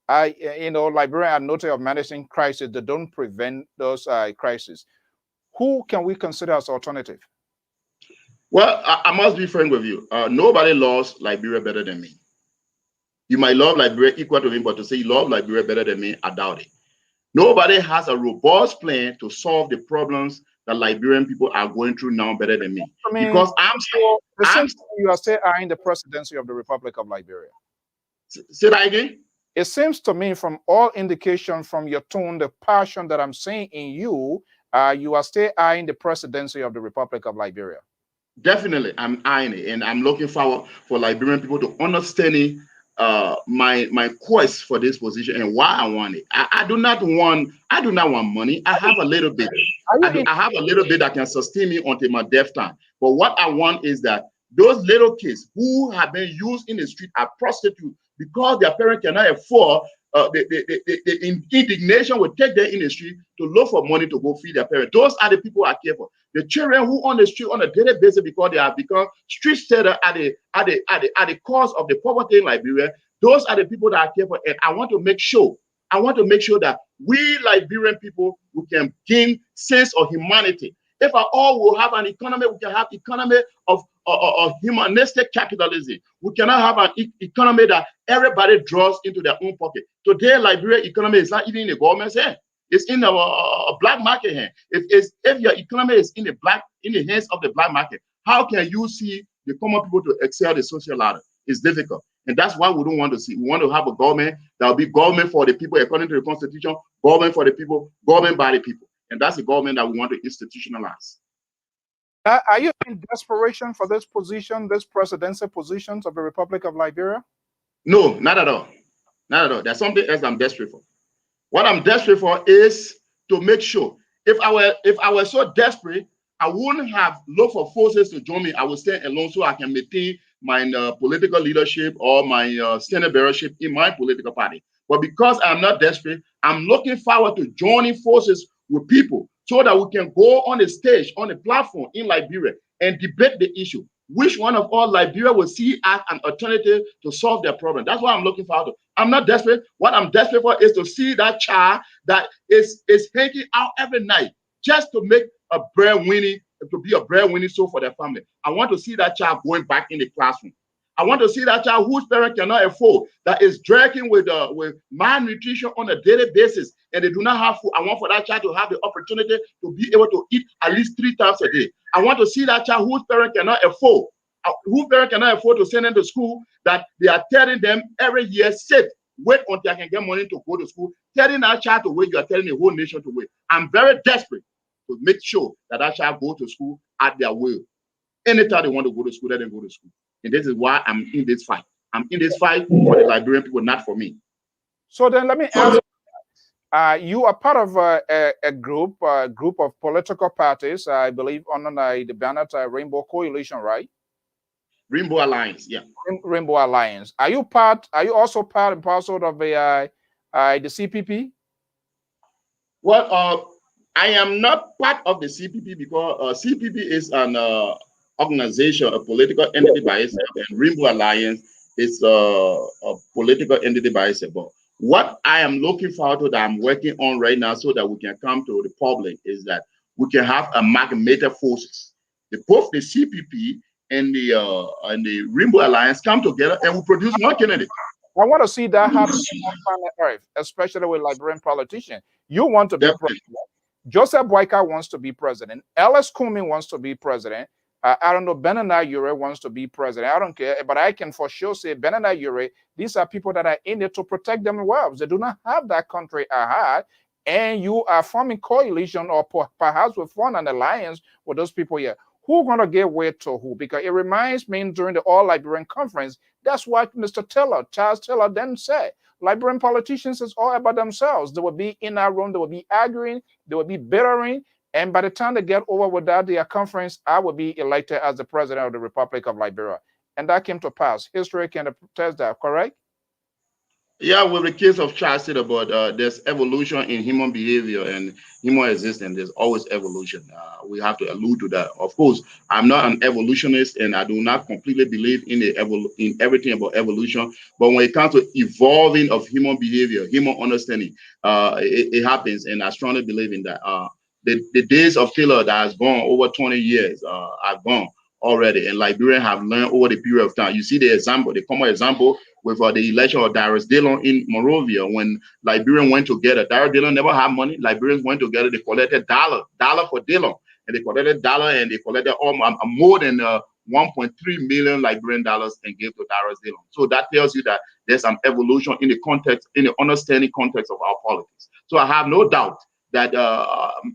Liberia are noted of managing crisis. They don't prevent those crises. Who can we consider as alternative? Well, I must be frank with you. Nobody loves Liberia better than me. You might love Liberia equal to me, but to say you love Liberia better than me, I doubt it. Nobody has a robust plan to solve the problems that Liberian people are going through now better than me. I mean, Because you are still eyeing the presidency of the Republic of Liberia. Say that again? It seems to me, from all indication from your tone, the passion that I'm seeing in you, you are still eyeing the presidency of the Republic of Liberia. Definitely, I'm eyeing it, and I'm looking forward for Liberian people to understanding my quest for this position and why I want it. I do not want money. I have a little bit. I have a little bit that can sustain me until my death time. But what I want is that those little kids who have been used in the street are prostitutes because their parents cannot afford. The indignation will take them in the street to look for money to go feed their parents. Those are the people I care for. The children who on the street on a daily basis because they have become street setters at the cause of the poverty in Liberia. Those are the people that I care for, and I want to make sure that we Liberian people we can gain sense of humanity. If I all will have an economy, we can have economy of humanistic capitalism. We cannot have an economy that everybody draws into their own pocket. Today, Liberia economy is not even in the government's hand. It's in a black market hand. If your economy is in the hands of the black market, how can you see the common people to excel the social ladder? It's difficult. And that's why we don't want to see. We want to have a government that will be government for the people according to the Constitution, government for the people, government by the people. And that's the government that we want to institutionalize. Are you in desperation for this position, this presidential positions of the Republic of Liberia? No, not at all. Not at all. There's something else I'm desperate for. What I'm desperate for is to make sure if I were so desperate, I wouldn't have looked for forces to join me. I would stand alone so I can maintain my political leadership or my senate bearership in my political party. But because I'm not desperate, I'm looking forward to joining forces with people so that we can go on the stage, on the platform in Liberia and debate the issue. Which one of all Liberia will see as an alternative to solve their problem? That's what I'm looking forward to. I'm not desperate. What I'm desperate for is to see that child that is hanging out every night just to make a breadwinning, to be a breadwinning soul for their family. I want to see that child going back in the classroom. I want to see that child whose parent cannot afford, that is dragging with malnutrition on a daily basis, and they do not have food. I want for that child to have the opportunity to be able to eat at least 3 times a day. I want to see that child whose parent cannot afford, to send them to school, that they are telling them every year, wait until I can get money to go to school. Telling that child to wait, you are telling the whole nation to wait. I'm very desperate to make sure that child go to school at their will. Anytime they want to go to school, let them go to school. And this is why I'm in this fight. I'm in this fight for the Liberian people, not for me. So then let me ask you are part of a group of political parties, I believe, under the banner Rainbow Coalition, right? Rainbow Alliance, yeah. Rainbow Alliance. Are you also part and parcel of the CPP? Well, I am not part of the CPP because CPP is an organization, a political entity by itself, and Rainbow Alliance is a political entity by itself. But what I am looking forward to, that I'm working on right now, so that we can come to the public, is that we can have amalgamated forces. Both the CPP and the Rainbow Alliance come together and we produce one candidate. I want to see that happen on planet Earth, especially with Liberian politicians. You want to be president. Joseph Boyka wants to be president. Ellis Kumi wants to be president. I don't know, Benana Ure wants to be president. I don't care, but I can for sure say Benana Ure, these are people that are in it to protect themselves. They do not have that country at heart. And you are forming coalition or perhaps with form an alliance with those people here. Who's going to give way to who? Because it reminds me during the All Liberian Conference, that's what Mr. Charles Taylor then said. Liberian politicians is all about themselves. They will be in our room, they will be arguing, they will be bittering, and by the time they get over with that, their conference, I will be elected as the president of the Republic of Liberia. And that came to pass. History can attest that, correct? Yeah, with the case of Charles said about there's evolution in human behavior and human existence. There's always evolution. We have to allude to that. Of course, I'm not an evolutionist, and I do not completely believe in in everything about evolution. But when it comes to evolving of human behavior, human understanding, it happens, and I strongly believe in that. The days of Taylor that has gone over 20 years are gone already, and Liberians have learned over the period of time. You see the example, the common example with the election of Darius Dillon in Monrovia. When Liberians went together, Darius Dillon never had money. Liberians went together, they collected dollar for Dillon, and they collected dollar, and they collected more than 1.3 million Liberian dollars and gave to Darius Dillon. So that tells you that there's some evolution in the context, in the understanding context of our politics. So I have no doubt that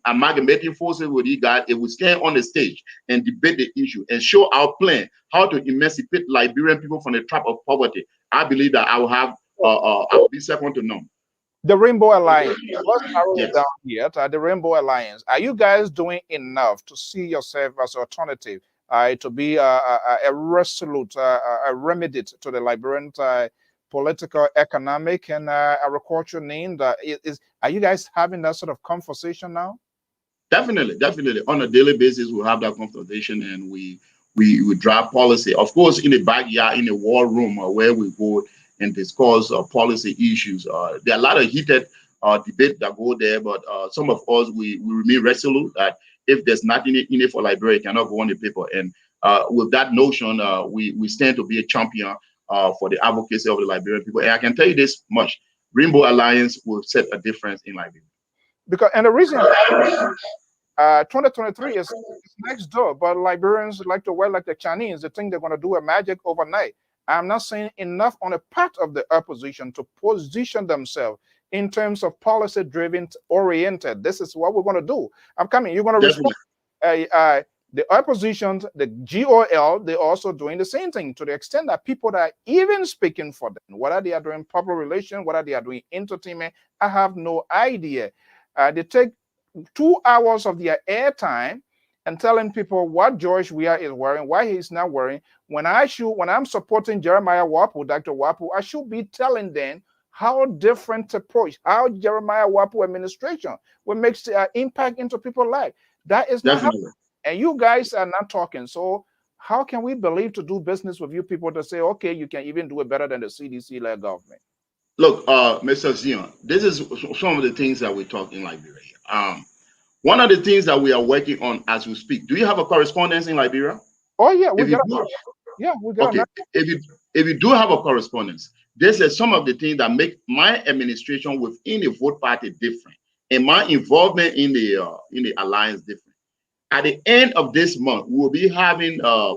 amalgamating forces with you guys, if we stand on the stage and debate the issue and show our plan how to emancipate Liberian people from the trap of poverty, I believe that I will be second to none. The Rainbow Alliance. Let's narrow Yes. it down here. The Rainbow Alliance. Are you guys doing enough to see yourself as an alternative, to be a resolute, a remedy to the Liberian political, economic, and agricultural need? Are you guys having that sort of conversation now? Definitely. On a daily basis, we have that conversation, and we draft policy. Of course, in the backyard, in the war room, where we go and discuss policy issues. There are a lot of heated debate that go there, but some of us we remain resolute that if there's nothing in it for Liberia, it cannot go on the paper. And with that notion, we stand to be a champion for the advocacy of the Liberian people. And I can tell you this much: Rainbow Alliance will set a difference in Liberia. Because, and the reason 2023 is next door, but Liberians like to wear like the Chinese. They think they're going to do a magic overnight. I'm not saying enough on the part of the opposition to position themselves in terms of policy-driven oriented. This is what we're going to do. I'm coming. You're going to respond. The opposition, the GOL, they're also doing the same thing to the extent that people that are even speaking for them, whether they are doing public relations, whether they are doing entertainment, I have no idea. They take 2 hours of their airtime and telling people what George Weah is wearing, why he's not wearing. When I'm supporting Jeremiah Whapoe, Dr. Whapoe, I should be telling them how different approach, how Jeremiah Whapoe administration will make impact into people's life. That is not happening. And you guys are not talking. So how can we believe to do business with you people to say, okay, you can even do it better than the CDC-led government? Look, Mr. Zion, this is some of the things that we talk in Liberia. One of the things that we are working on as we speak. Do you have a correspondence in Liberia? Oh yeah, we got. Okay. If you do have a correspondence, this is some of the things that make my administration within the vote party different, and my involvement in the alliance different. At the end of this month, we will be having a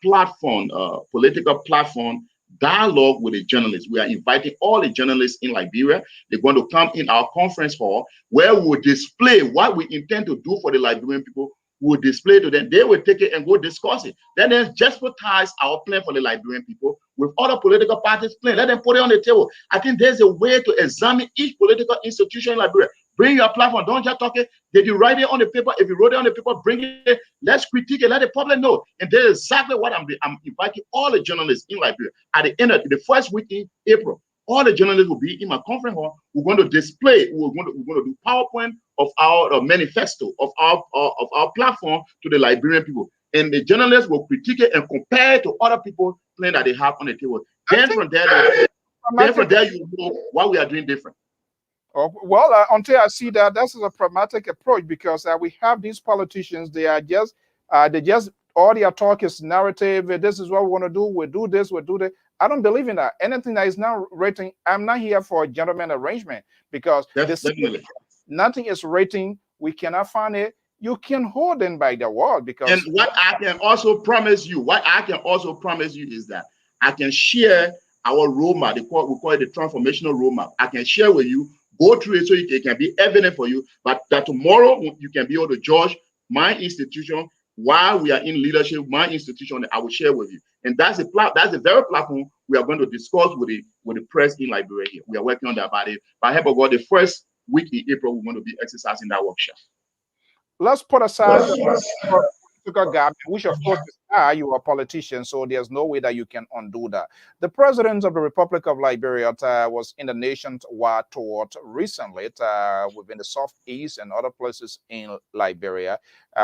platform, a political platform dialogue with the journalists. We are inviting all the journalists in Liberia. They're going to come in our conference hall where we will display what we intend to do for the Liberian people. We will display to them. They will take it and go discuss it. Then let's jeopardize our plan for the Liberian people with other political parties' plan. Let them put it on the table. I think there's a way to examine each political institution in Liberia. Bring your platform. Don't just talk it. Did you write it on the paper? If you wrote it on the paper, bring it. Let's critique it. Let the public know. And that's exactly what I'm doing. I'm inviting all the journalists in Liberia. At the end of the first week in April, all the journalists will be in my conference hall. We're going to display. We're going to do PowerPoint of our manifesto of our platform to the Liberian people. And the journalists will critique it and compare it to other people plan that they have on the table. Then from there, you know what we are doing different. Well, until I see that, this is a pragmatic approach, because we have these politicians. They just all their talk is narrative. This is what we want to do. We'll do this. We'll do that. I don't believe in that. Anything that is not rating, I'm not here for a gentleman arrangement, because nothing is rating. We cannot find it. You can hold them by the wall, because. And what I can also promise you, is that I can share our roadmap. We call it the transformational roadmap. I can share with you. Go through it so it can be evident for you, but that tomorrow you can be able to judge my institution while we are in leadership. My institution, I will share with you, and that's the very platform we are going to discuss with the press in Liberia here. We are working on that about it. By help of God, the first week in April, we're going to be exercising that workshop. Let's put aside political gap, which of course is you are a politician, so there's no way that you can undo that. The president of the Republic of Liberia was in the nation's war tour recently within the southeast and other places in Liberia,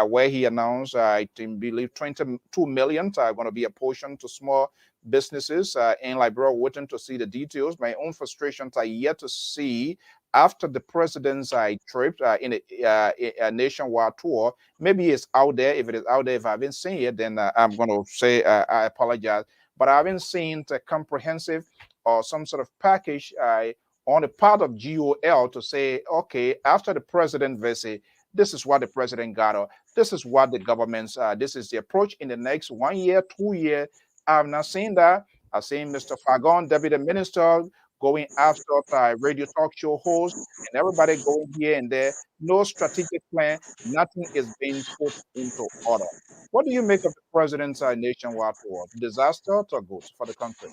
where he announced, I believe, 22 million going to be apportioned to small businesses in Liberia. Waiting to see the details. My own frustrations are yet to see after the president's trip in a nationwide tour. Maybe it's out there. If it is out there, if I haven't seen it, then I'm going to say I apologize. But I haven't seen a comprehensive or some sort of package on the part of GOL to say, okay, after the president visit, this is what the president got, or this is what the government's, this is the approach in the next 1 year, 2 years. I've not seen that. I've seen Mr. Fagon, Deputy Minister, going after radio talk show hosts and everybody going here and there. No strategic plan. Nothing is being put into order. What do you make of the president's nationwide tour? Disaster or good for the country?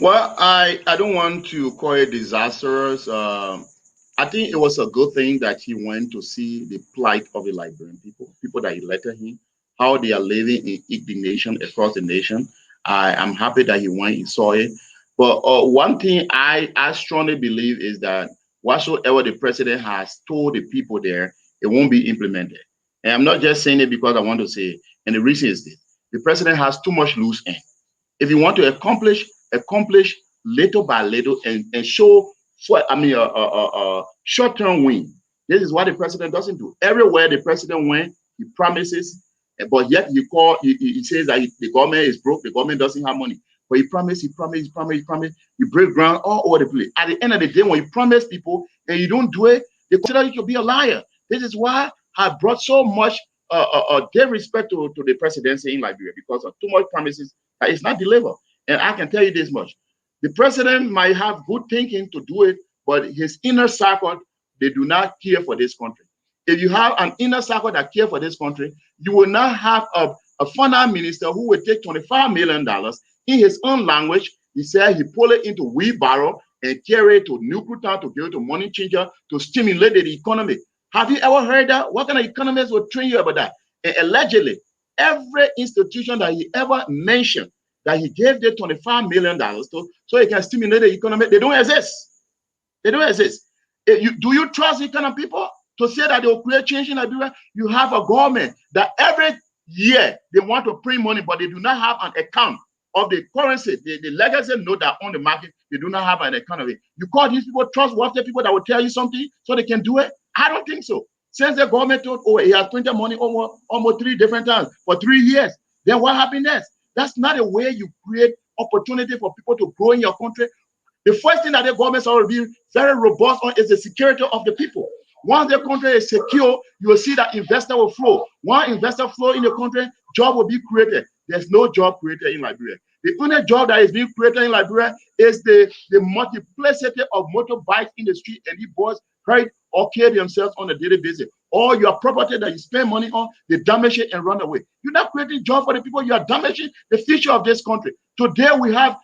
Well, I don't want to call it disastrous. I think it was a good thing that he went to see the plight of the Liberian people that elected him, how they are living in indignation across the nation. I'm happy that he went and saw it. But one thing I strongly believe is that whatsoever the president has told the people there, it won't be implemented. And I'm not just saying it because I want to say it. And the reason is this: the president has too much loose end. If you want to accomplish little by little and show short-term win, this is what the president doesn't do. Everywhere the president went, he promises, but yet he says that the government is broke, the government doesn't have money. But he promised. You break ground all over the place. At the end of the day, when you promise people and you don't do it, they consider you to be a liar. This is why I brought so much disrespect to the presidency in Liberia, because of too much promises that it's not delivered. And I can tell you this much: the president might have good thinking to do it, but his inner circle, they do not care for this country. If you have an inner circle that care for this country, you will not have a finance minister who will take $25 million in his own language. He said he pull it into wheelbarrow and carry it to Newtown, to give it to money changer, to stimulate the economy. Have you ever heard that? What kind of economists will train you about that? And allegedly, every institution that he ever mentioned that he gave the $25 million to so he can stimulate the economy, they don't exist. They don't exist. Do you trust these kind of people to say that they will create change in Liberia? You have a government that every year they want to print money, but they do not have an account of the currency, the legacy note that on the market. They do not have an account of it. You call these people trustworthy people that will tell you something so they can do it? I don't think so. Since the government told, oh, he has printed money almost 3 different times for 3 years, then what happened next? That's not a way you create opportunity for people to grow in your country. The first thing that the government will be very robust on is the security of the people. Once the country is secure, you will see that investor will flow. Once investor flow in the country, job will be created. There's no job created in Liberia. The only job that is being created in Liberia is the multiplicity of motorbikes in the street, and these boys hurt or kill themselves on a daily basis. Or your property that you spend money on, they damage it and run away. You're not creating job for the people. You are damaging the future of this country. Today we got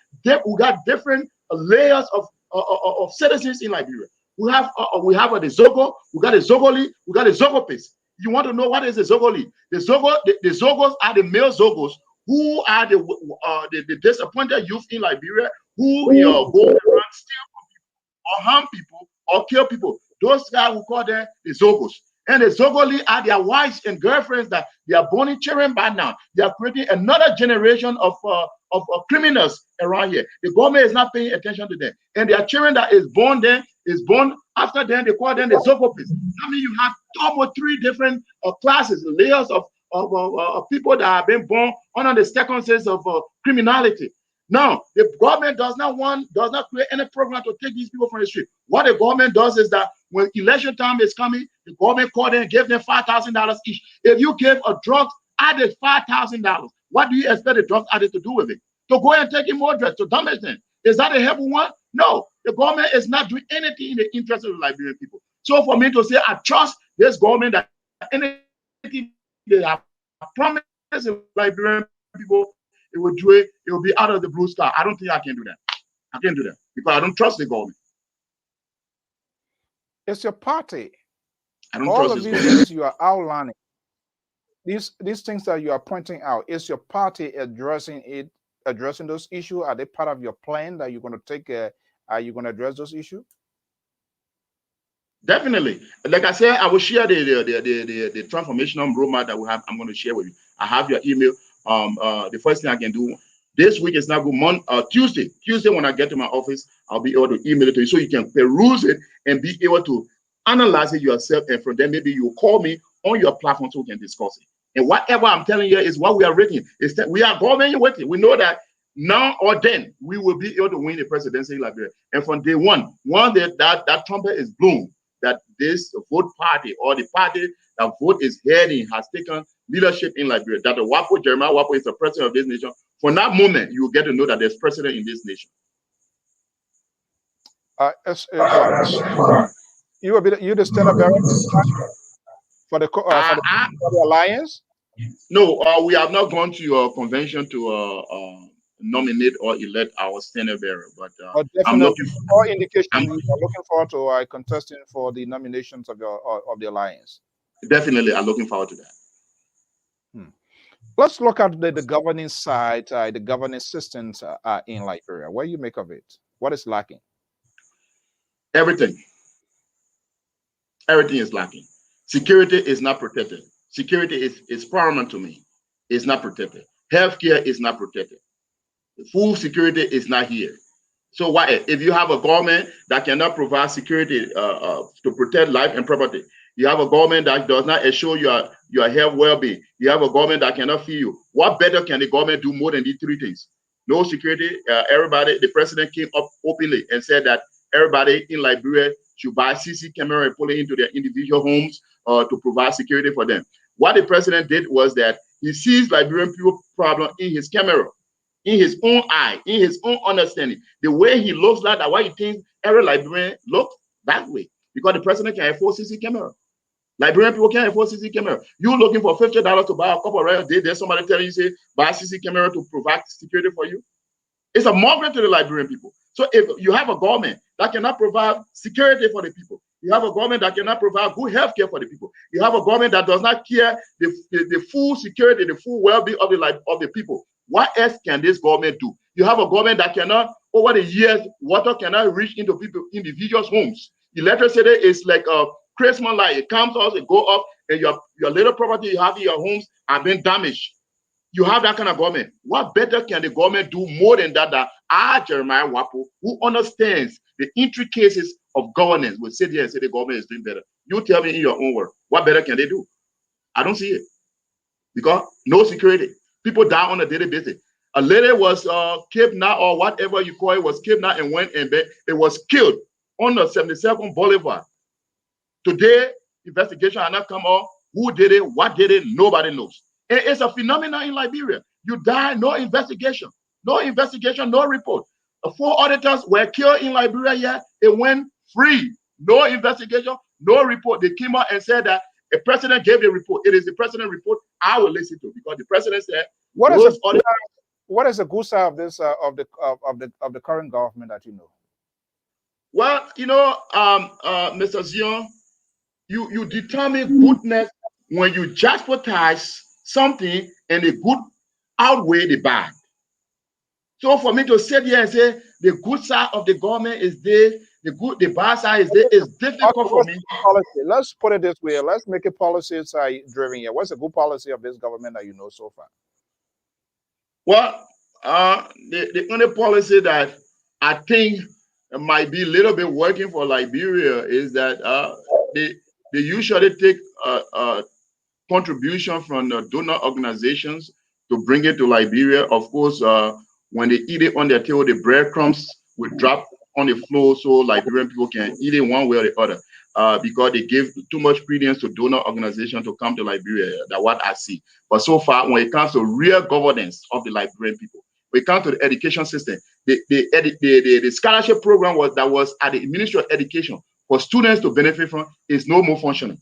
different layers of citizens in Liberia. We have the Zogo, we got the Zogoli, we got the Zogopis. You want to know what is the Zogoli? The Zogos are the male Zogos who are the disappointed youth in Liberia who go around steal from people or harm people or kill people. Those guys, we call them the Zogos. And the Zogoli are their wives and girlfriends that they are born in children by now. They are creating another generation of criminals around here. The government is not paying attention to them. And their children that is born after them, they call them the Zogopis. I mean, you have almost 3 different classes, layers of people that have been born under the circumstances of criminality. Now, the government does not create any program to take these people from the street. What the government does is that when election time is coming, the government called them and gave them $5,000 each. If you give a drug addict $5,000, what do you expect the drug addict to do with it? To go and take in more drugs, to damage them. Is that a helpful one? No. The government is not doing anything in the interest of the Liberian people. So for me to say, I trust this government that anything they have promised the Liberian people, it will do it. It will be out of the blue sky. I don't think I can do that. I can't do that because I don't trust the government. It's your party. I don't all trust of this these things you are outlining. these things that you are pointing out, is your party addressing those issues? Are they part of your plan that you're going to take? Are you going to address those issues? Definitely. Like I said, I will share the transformational roadmap that we have. I'm going to share with you. I have your email. The first thing I can do this week is not good. Tuesday. Tuesday, when I get to my office, I'll be able to email it to you so you can peruse it and be able to analyze it yourself. And from there, maybe you call me on your platform so we can discuss it. And whatever I'm telling you is what we are waiting. Is that we are government waiting. We know that now or then we will be able to win the presidency in Liberia. And from day one, that trumpet is blown, that this vote party or the party that vote is heading has taken leadership in Liberia, that the Whapoe, Jeremiah Whapoe, is the president of this nation. From that moment, you will get to know that there's president in this nation. You will be the stand-up for the alliance? No, we have not gone to your convention to nominate or elect our stand-up bearer, but I'm looking for indication you are looking forward to contesting for the nominations of the alliance. Definitely, I'm looking forward to that. Let's look at the governing side, the governing systems in Liberia. What do you make of it? What is lacking? Everything. Everything is lacking. Security is not protected. Security is paramount to me. It's not protected. Healthcare is not protected. Food security is not here. So why, if you have a government that cannot provide security to protect life and property, you have a government that does not assure your health well-being, you have a government that cannot feed you, what better can the government do more than these three things? No security. Everybody, the president came up openly and said that everybody in Liberia should buy CC camera and put it into their individual homes to provide security for them. What the president did was that he sees Liberian people problem in his camera, in his own eye, in his own understanding. The way he looks like that, why he thinks every Liberian looks that way. Because the president can afford CC camera. Liberian people can't afford CC camera. You looking for $50 to buy a couple of rice, there's somebody telling you, say, buy CC camera to provide security for you. It's a mockery to the Liberian people. So if you have a government that cannot provide security for the people, you have a government that cannot provide good health care for the people, you have a government that does not care the full security, the full well-being of the people, what else can this government do? You have a government that cannot, over the years, water cannot reach into individuals' homes. Electricity is like a Christmas light. It comes out, it go up, and your little property you have in your homes are being damaged. You have that kind of government. What better can the government do more than that? That Jeremiah Whapoe, who understands the intricacies of governance, will sit here and say the government is doing better. You tell me in your own word, what better can they do? I don't see it. Because no security. People die on a daily basis. A lady was kidnapped, or whatever you call it, was kidnapped and went in bed. It was killed on the 72nd Boulevard. Today, investigation has not come out. Who did it? What did it? Nobody knows. It's a phenomenon in Liberia. You die, no investigation. No investigation, no report. 4 auditors were killed in Liberia, yet it went free. No investigation, no report. They came out and said that the president gave the report. It is the president report I will listen to, because the president said, what is the good side of this of the current government that you know? Well, you know, Mr. Zion, you determine goodness when you juxtapose something and the good outweigh the bad. So for me to sit here and say the good side of the government is there, the bad side is there, is difficult for me. Let's put it this way. Let's make it policy driven here. What's the good policy of this government that you know so far? Well, the only policy that I think might be a little bit working for Liberia is that they usually take contribution from the donor organizations to bring it to Liberia. Of course, when they eat it on their table, the breadcrumbs will drop on the floor so Liberian people can eat it one way or the other, because they give too much credence to donor organizations to come to Liberia. That's what I see. But so far, when it comes to real governance of the Liberian people, when it comes to the education system, the scholarship program that was at the Ministry of Education for students to benefit from is no more functioning.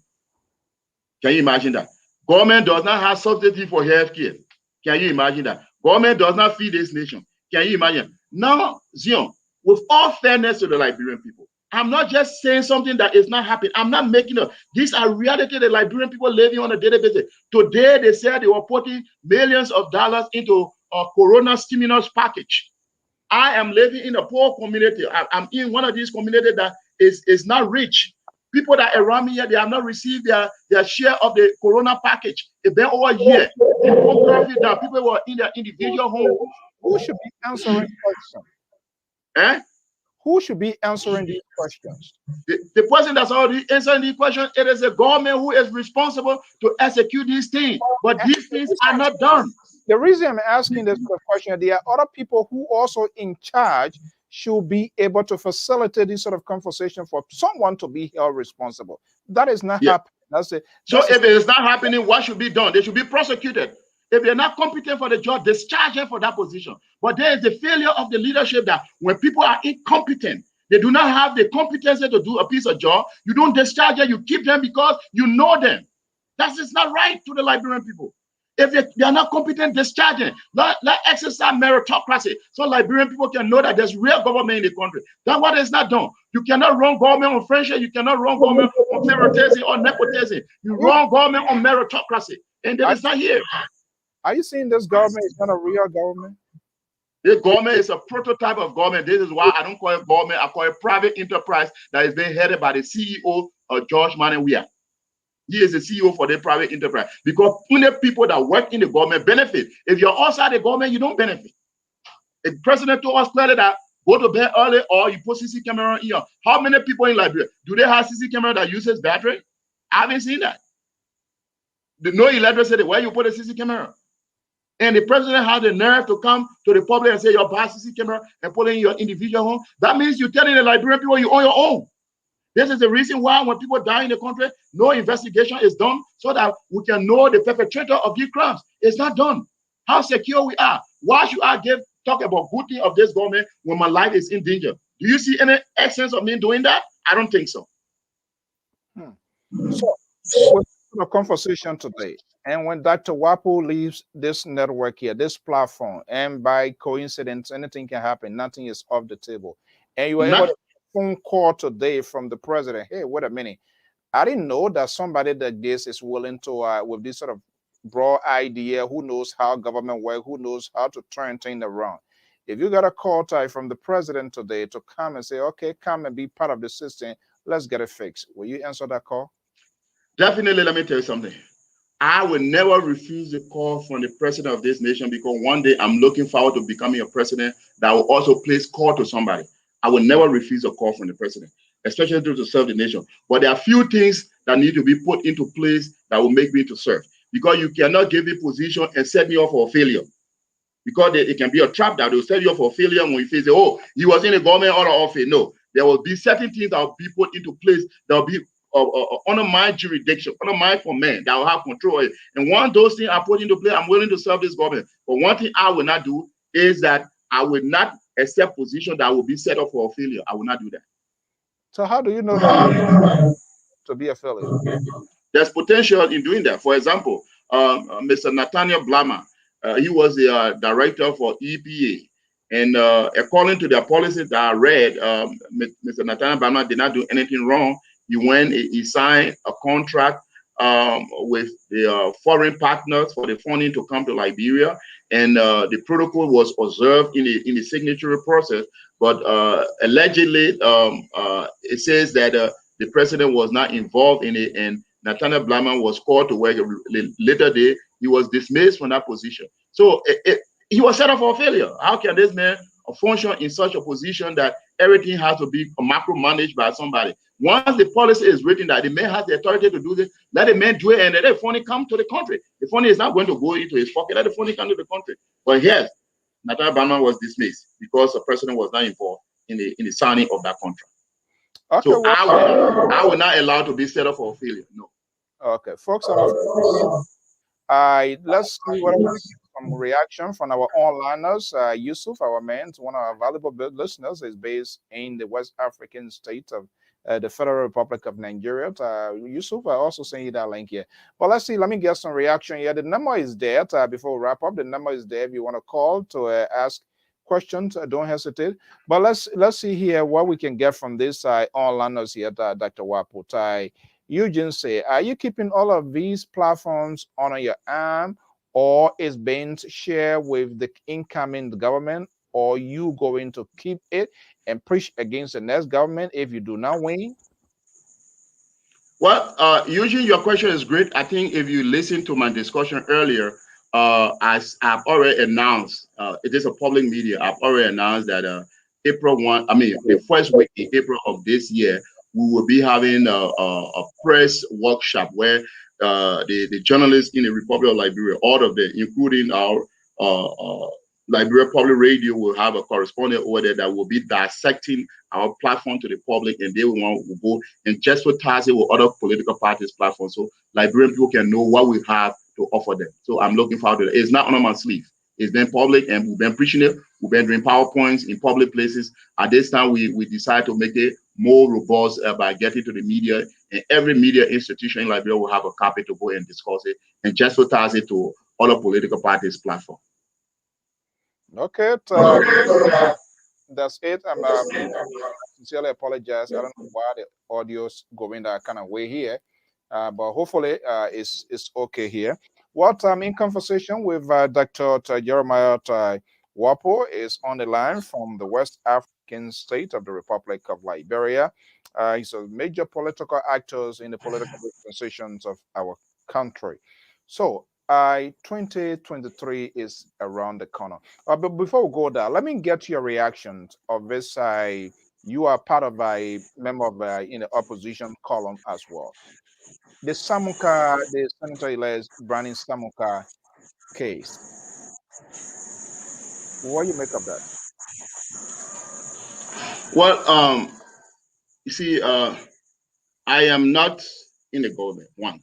Can you imagine that? Government does not have subsidy for healthcare. Can you imagine that? Government does not feed this nation. Can you imagine? Now, Zion, with all fairness to the Liberian people, I'm not just saying something that is not happening. I'm not making up. These are reality the Liberian people living on a daily basis. Today, they said they were putting millions of dollars into a corona stimulus package. I am living in a poor community. I'm in one of these communities that is not rich. People that are around me here, they have not received their share of the corona package. It's been over a year. People were in their individual home. Who should be answering questions? Eh? Who should be answering these questions? The person that's already answering these questions, it is the government who is responsible to execute these things. But these things are not done. The reason I'm asking this question, there are other people who also in charge should be able to facilitate this sort of conversation for someone to be held responsible. That is not happening. That's it. So if it is not happening, what should be done? They should be prosecuted. If they're not competent for the job, discharge them for that position. But there is the failure of the leadership that when people are incompetent, they do not have the competency to do a piece of job, you don't discharge them, you keep them because you know them. That is not right to the Liberian people. If they are not competent, discharge them. Let exercise meritocracy so Liberian people can know that there's real government in the country. That's what is not done. You cannot run government on friendship. You cannot run government on favoritism or nepotism. You run government on meritocracy. And that is not here. Are you saying this government is not a real government? This government is a prototype of government. This is why I don't call it government. I call it private enterprise that is being headed by the CEO of George Manawia. He is the CEO for the private enterprise because only people that work in the government benefit. If you're outside the government, you don't benefit. The president told us clearly that go to bed early or you put CC camera in here. How many people in Liberia do they have CC camera that uses battery? I haven't seen that. No electricity. Where you put a CC camera? And the president has the nerve to come to the public and say you're buy CC camera and put it in your individual home. That means you're telling the Liberian people you own your own. This is the reason why when people die in the country, no investigation is done so that we can know the perpetrator of these crimes. It's not done. How secure we are. Why should I talk about good thing of this government when my life is in danger? Do you see any essence of me doing that? I don't think so. So we're having a conversation today. And when Dr. Whapoe leaves this network here, this platform, and by coincidence, anything can happen. Nothing is off the table. And you were able to phone call today from the president. Hey, wait a minute. I didn't know that somebody like this is willing to, with this sort of broad idea, who knows how government works, who knows how to turn things around. If you got a call from the president today to come and say, okay, come and be part of the system, let's get it fixed. Will you answer that call? Definitely. Let me tell you something. I will never refuse a call from the president of this nation because one day I'm looking forward to becoming a president that will also place call to somebody. I will never refuse a call from the president, especially to serve the nation. But there are few things that need to be put into place that will make me to serve. Because you cannot give me position and set me up for failure. Because it can be a trap that will set you up for failure when you say, oh, he was in the government or off it. No, there will be certain things that will be put into place that will be under my jurisdiction, under my command, that will have control. And one of those things I put into place, I'm willing to serve this government. But one thing I will not do is that I will not accept position that will be set up for a failure. I will not do that. So how do you know that to be a failure? There's potential in doing that. For example, Mr. Nathaniel Blama, he was the director for EPA. And according to their policies that I read, Mr. Nathaniel Blama did not do anything wrong. He went, he signed a contract with the foreign partners for the funding to come to Liberia. And the protocol was observed in the signature process. But allegedly, it says that the president was not involved in it. And Nathaniel Blama was called to work later day. He was dismissed from that position. So he was set up for failure. How can this man function in such a position that everything has to be macro-managed by somebody? Once the policy is written that the man has the authority to do this, let the man do it and let the money come to the country. The money is not going to go into his pocket. Let the money come to the country. But yes, Nathaniel Blama was dismissed because the president was not involved in the signing of that contract. Okay, so well, I will not allow to be set up for failure. No. Okay, folks. Let's see what some reaction from our onliners. Yusuf, our man, one of our valuable listeners, is based in the West African state of the Federal Republic of Nigeria. Yusuf, I also send you that link here. But let's see, let me get some reaction here. The number is there. Before we wrap up, the number is there if you want to call to ask questions, don't hesitate. But let's see here what we can get from this onliners here, Dr. Whapoe. Eugene say, are you keeping all of these platforms on your arm, or is being shared with the incoming government, or you going to keep it and preach against the next government if you do not win? Well, usually your question is great. I think if you listen to my discussion earlier, as I've already announced, it is a public media. I've already announced that April 1, I mean, the first week in April of this year, we will be having a press workshop where the journalists in the Republic of Liberia, all of them, including our Liberia Public Radio, will have a correspondent over there that will be dissecting our platform to the public, and they will go and just advertise it with other political parties' platforms, so Liberian people can know what we have to offer them. So I'm looking forward to it. It's not under my sleeve. It's been public, and we've been preaching it. We've been doing PowerPoints in public places. At this time, we decide to make it more robust by getting to the media, and every media institution in Liberia will have a copy to go and discuss it and just advertise it to other political parties' platform. Okay, that's it. I'm sincerely apologize. I don't know why the audio's going that kind of way here, but hopefully it's okay here. What I'm in conversation with Dr. Jeremiah Whapoe is on the line from the West African state of the Republic of Liberia. He's a major political actor in the political transitions of our country. So 2023 is around the corner. But before we go there, let me get your reaction of this. You are part of a member of in the opposition column as well. The senator-elect Brandon Samuka case. What do you make of that? Well, you see, I am not in the government. 1,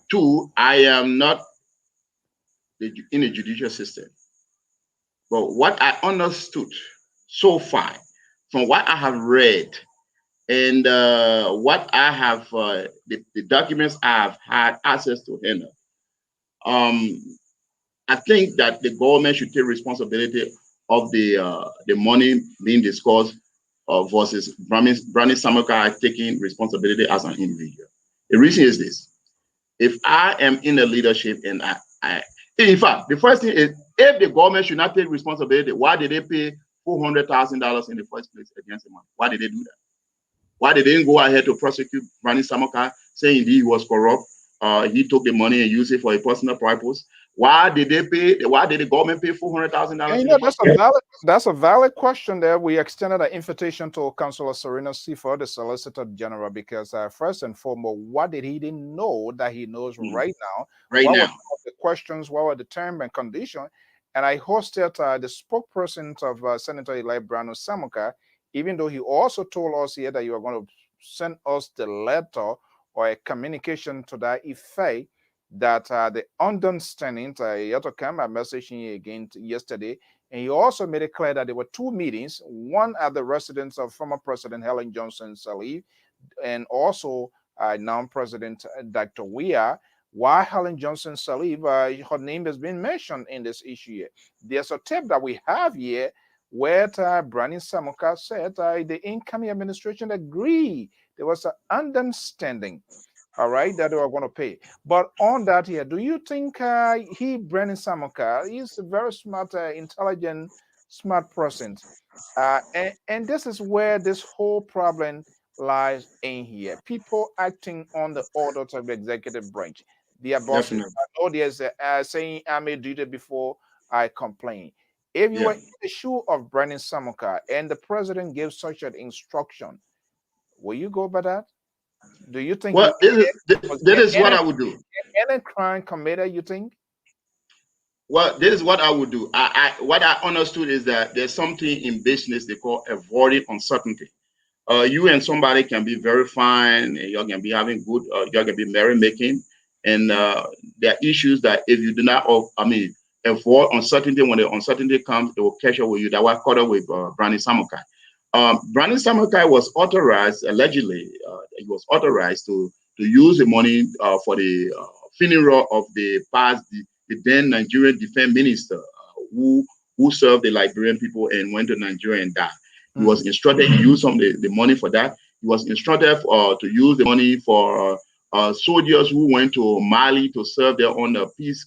2, I am not in the judicial system. But what I understood so far, from what I have read, and what I have, the documents I have had access to handle, I think that the government should take responsibility of the money being discussed versus Brandon Samuka taking responsibility as an individual. The reason is this: if I am in the leadership and in fact, the first thing is, if the government should not take responsibility, why did they pay $400,000 in the first place against the man? Why did they do that? Why did they go ahead to prosecute Brandon Samuka, saying indeed he was corrupt? He took the money and used it for a personal purpose. Why did they pay? Why did the government pay $400,000? You know, that's a valid question. There, we extended an invitation to Councillor Serena Seaford, the Solicitor General, because first and foremost, what did he didn't know that he knows right now? What were the questions? What were the terms and conditions? And I hosted the spokesperson of Senator-elect Brandon Samuka, even though he also told us here that you are going to send us the letter or a communication to that effect, that the understanding, he had to come a message here again yesterday, and he also made it clear that there were 2 meetings, one at the residence of former President Helen Johnson Sirleaf, and also now President Dr. Weah. Why Helen Johnson Sirleaf, her name has been mentioned in this issue here. There's a tape that we have here where Brandon Samuka said the incoming administration agreed. There was an understanding, all right, that they were going to pay. But on that here, do you think Brandon Samuka is a very smart, intelligent, smart person? And this is where this whole problem lies in here. People acting on the orders of the executive branch. They are bossing. I know there's saying I may do that before I complain. If you were in the shoe of Brandon Samuka and the president gave such an instruction, will you go by that? Do you think? Well, this is what I would do. Any crime committed, you think? Well, this is what I would do. What I understood is that there's something in business they call avoiding uncertainty. You and somebody can be very fine, and you can be having good, you can be merrymaking, and there are issues that if you do not, avoid uncertainty, when the uncertainty comes, it will catch up with you. That was caught up with Brandon Samuka. Brandon Samuka was authorized, allegedly, he was authorized to use the money for the funeral of the then Nigerian defense minister, who who served the Liberian people and went to Nigeria and died. He was instructed to use some of the money for that. He was instructed to use the money for soldiers who went to Mali to serve there on a peace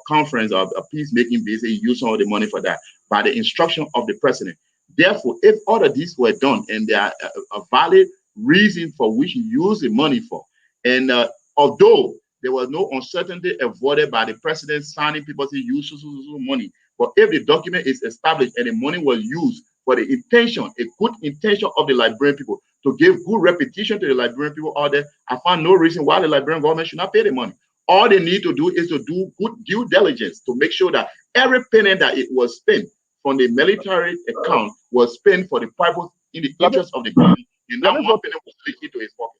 conference or a peacemaking base. He used some of the money for that by the instruction of the president. Therefore, if all of these were done and there are a valid reason for which he used the money for, and although there was no uncertainty avoided by the president signing people to use money, but if the document is established and the money was used for the intention, a good intention of the Liberian people to give good reputation to the Liberian people out there, I find no reason why the Liberian government should not pay the money. All they need to do is to do good due diligence to make sure that every penny that it was spent from the military account was spent for the purpose in the interest of the government, and not one penny was leaked into his pocket.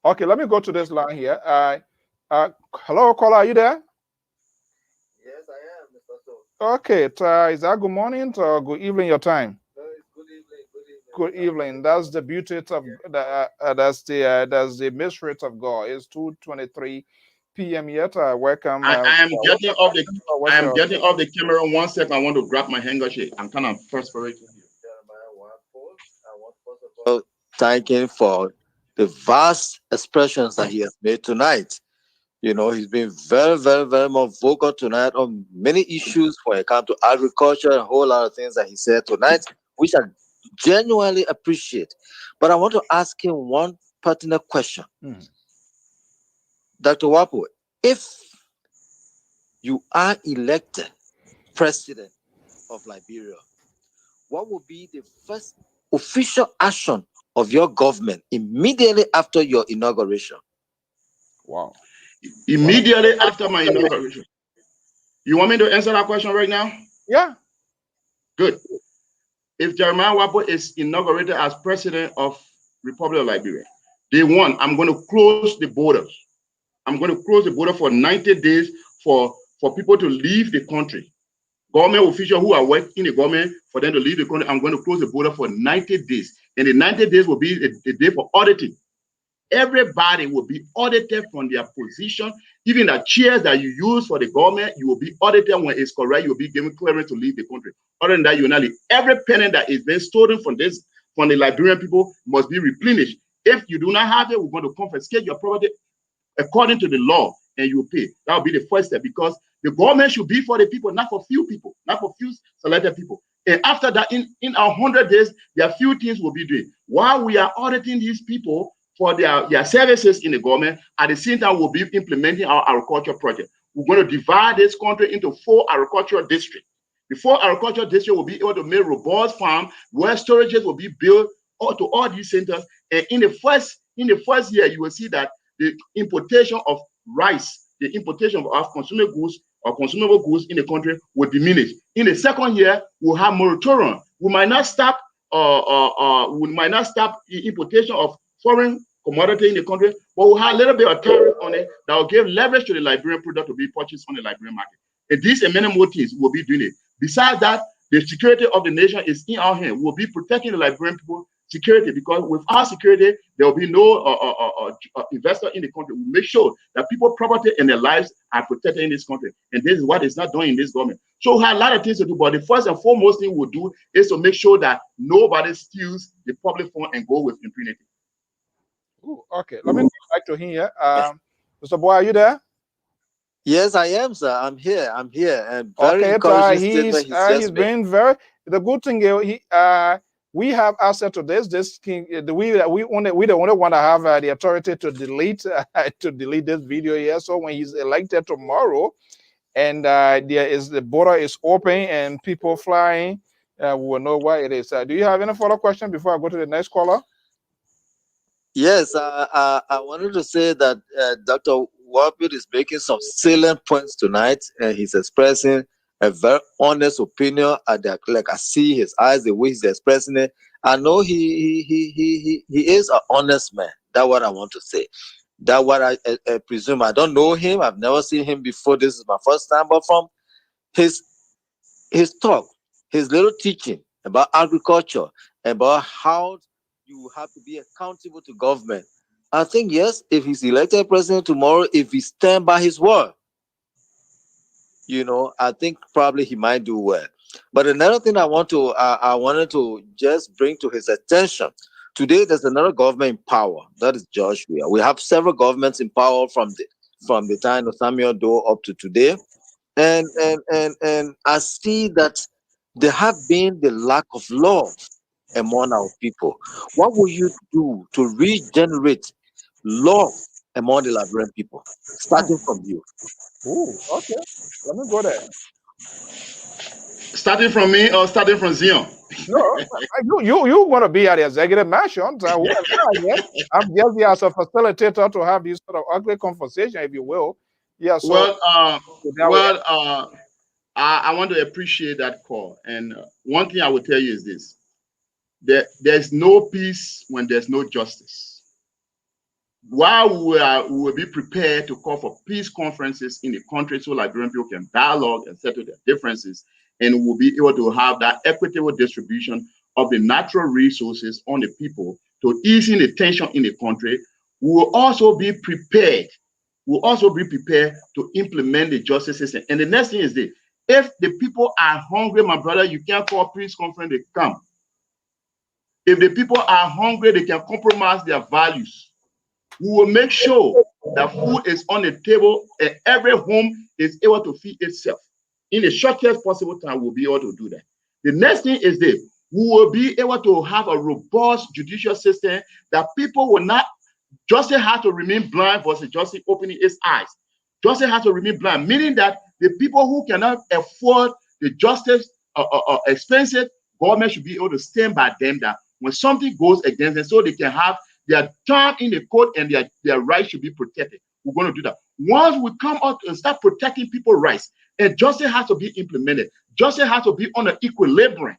Okay, let me go to this line here. Hello, caller, are you there? Yes, I am, Mr. So. Okay, is that good morning or good evening your time? No, it's good evening. Good evening. That's the beauty of that's the mystery of God. It's 2:23 p.m. yet. Welcome. I am getting off the camera 1 second. I want to grab my handkerchief. I'm kind of perspiring here. I want first of all thank him for the vast expressions that he has made tonight. You know, he's been very, very, very more vocal tonight on many issues when it comes to agriculture and a whole lot of things that he said tonight, which I genuinely appreciate. But I want to ask him one pertinent question. Dr. Whapoe, if you are elected president of Liberia, what will be the first official action of your government immediately after your inauguration? Wow. Immediately after my inauguration. You want me to answer that question right now? Yeah. Good. If Jeremiah Whapoe is inaugurated as president of Republic of Liberia, day one, I'm going to close the borders. I'm going to close the border for 90 days for people to leave the country. Government officials who are working in the government, for them to leave the country, I'm going to close the border for 90 days. And the 90 days will be a day for auditing. Everybody will be audited from their position. Even the chairs that you use for the government, you will be audited when it's correct. You will be given clearance to leave the country. Other than that, you will not leave. Every penny that is being stolen from the Liberian people must be replenished. If you do not have it, we're going to confiscate your property according to the law, and you will pay. That will be the first step, because the government should be for the people, not for few people, not for few selected people. And after that, in our 100 days, there are few things we'll be doing. While we are auditing these people for their services in the government, at the same time, we'll be implementing our agriculture project. We're going to divide this country into 4 agricultural districts. The 4 agricultural districts will be able to make robust farm where storages will be built to all these centers. And in the first year, you will see that the importation of rice, the importation of consumer goods or consumable goods in the country will diminish. In the second year, we'll have moratorium. We might not stop the importation of foreign commodity in the country, but we'll have a little bit of tariff on it that will give leverage to the Liberian product to be purchased on the Liberian market. And these and many more things we'll be doing it. Besides that, the security of the nation is in our hands. We'll be protecting the Liberian people security, because with our security, there will be no investor in the country. We make sure that people's property and their lives are protected in this country. And this is what is not done in this government. So we have a lot of things to do, but the first and foremost thing we'll do is to make sure that nobody steals the public fund and go with impunity. Ooh, okay, let me go back to him here. Mr. Boy, are you there? Yes, I am, sir. I'm here. And very encouraging statement he's been very. The good thing is we have access to this king. We the only one that have the authority to delete this video here. So when he's elected tomorrow, and the border is open and people flying, we will know why it is. Do you have any further question before I go to the next caller? Yes, I wanted to say that Dr. Whapoe is making some salient points tonight, and he's expressing a very honest opinion. Like I see his eyes, the way he's expressing it. I know he is an honest man. That's what I want to say. That's what I presume. I don't know him. I've never seen him before. This is my first time. But from his talk, his little teaching about agriculture, about how you have to be accountable to government, I think, yes, if he's elected president tomorrow, if he stand by his word, I think probably he might do well. But another thing I wanted to just bring to his attention. Today, there's another government in power. That is Joshua. We have several governments in power from the time of Samuel Doe up to today. And I see that there have been the lack of love among our people. What will you do to regenerate love among the Liberian people, starting from you? Ooh, okay. Let me go there. Starting from me or starting from Zion? No, you want to be at the executive mansion. I'm just here as a facilitator to have this sort of ugly conversation, if you will. Yeah. So, I want to appreciate that call. And one thing I will tell you is this: there's no peace when there's no justice. While we will be prepared to call for peace conferences in the country so Liberian people can dialogue and settle their differences, and we'll be able to have that equitable distribution of the natural resources on the people to easing the tension in the country, we will also be prepared. We'll also be prepared to implement the justice system. And the next thing is this: if the people are hungry, my brother, you can't call peace conference, they come. If the people are hungry, they can compromise their values. We will make sure that food is on the table and every home is able to feed itself. In the shortest possible time, we'll be able to do that. The next thing is this: we will be able to have a robust judicial system that people will not, justice has to remain blind versus justice opening its eyes. Justice has to remain blind, meaning that the people who cannot afford the justice expensive, government should be able to stand by them, that when something goes against them, so they can have their time in the court and their rights should be protected. We're going to do that. Once we come out and start protecting people's rights, and justice has to be implemented, justice has to be on an equilibrium,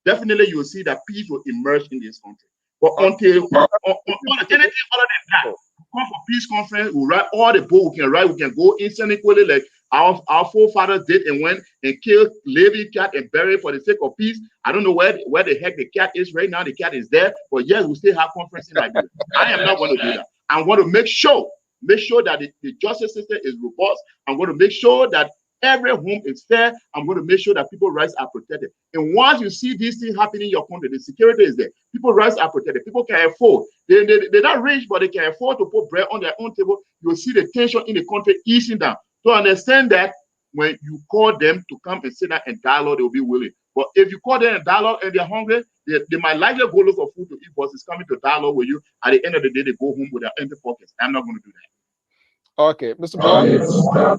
definitely you will see that peace will emerge in this country. But until anything other than that, come for peace conference, we'll write all the book we can write, we can go instantly like our forefathers did and went and killed living cat and buried for the sake of peace. I don't know where the heck the cat is right now. The cat is there, but yes, we still have conference in Liberia. I am not going to do that. I want to make sure that the justice system is robust. I'm going to make sure that every home is fair. I'm going to make sure that people's rights are protected. And once you see these things happening in your country, the security is there. People's rights are protected. People can afford. They're not rich, but they can afford to put bread on their own table. You'll see the tension in the country easing down. To understand that when you call them to come and sit down and dialogue, they'll be willing. But if you call them and dialogue and they're hungry, they might likely go look for food to eat versus coming to dialogue with you. At the end of the day, they go home with their empty pockets. I'm not going to do that. Okay, Mr. Boy.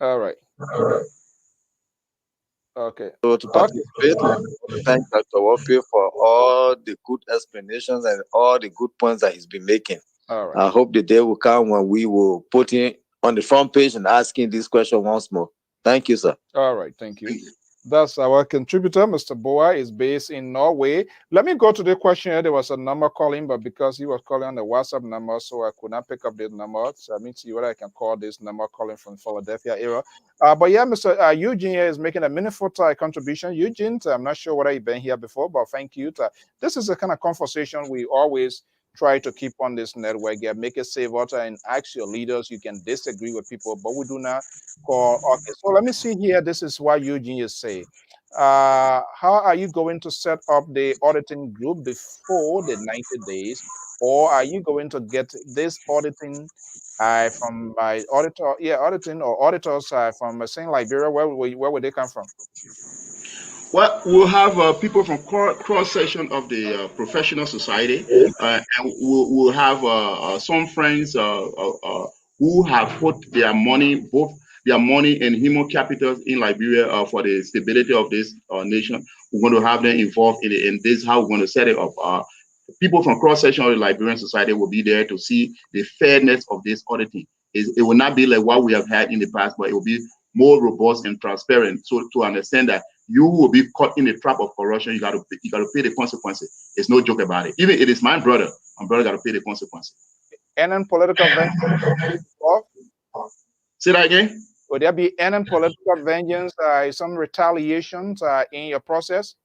All right. Okay. So to participate, I want to thank Dr. Whapoe for all the good explanations and all the good points that he's been making. All right. I hope the day will come when we will put him on the front page and asking this question once more. Thank you, sir. All right. Thank you. That's our contributor, Mr. Boa, is based in Norway. Let me go to the question. There was a number calling, but because he was calling on the WhatsApp number, so I could not pick up this number. So let me see whether I can call this number calling from Philadelphia area. But yeah, Mr. Eugene here is making a meaningful contribution. Eugene, I'm not sure whether you've been here before, but thank you. This is the kind of conversation we always try to keep on this network. Yeah, make it safe out and ask your leaders. You can disagree with people, but we do not call. Okay, so let me see here. This is what Eugene is saying. How are you going to set up the auditing group before the 90 days, or are you going to get this auditing from my auditor? Yeah, auditing or auditors from St. Liberia. Where would they come from? Well, we'll have people from cross section of the professional society, and we'll have some friends who have put their money, both their money and human capitals in Liberia for the stability of this nation. We're going to have them involved in this. How we're going to set it up. People from cross section of the Liberian society will be there to see the fairness of this auditing. It will not be like what we have had in the past, but it will be more robust and transparent. So to understand that you will be caught in the trap of corruption, you got to pay the consequences. It's no joke about it. Even if it is my brother got to pay the consequences. And in political vengeance. Say that again. Will there be any political vengeance, some retaliations in your process?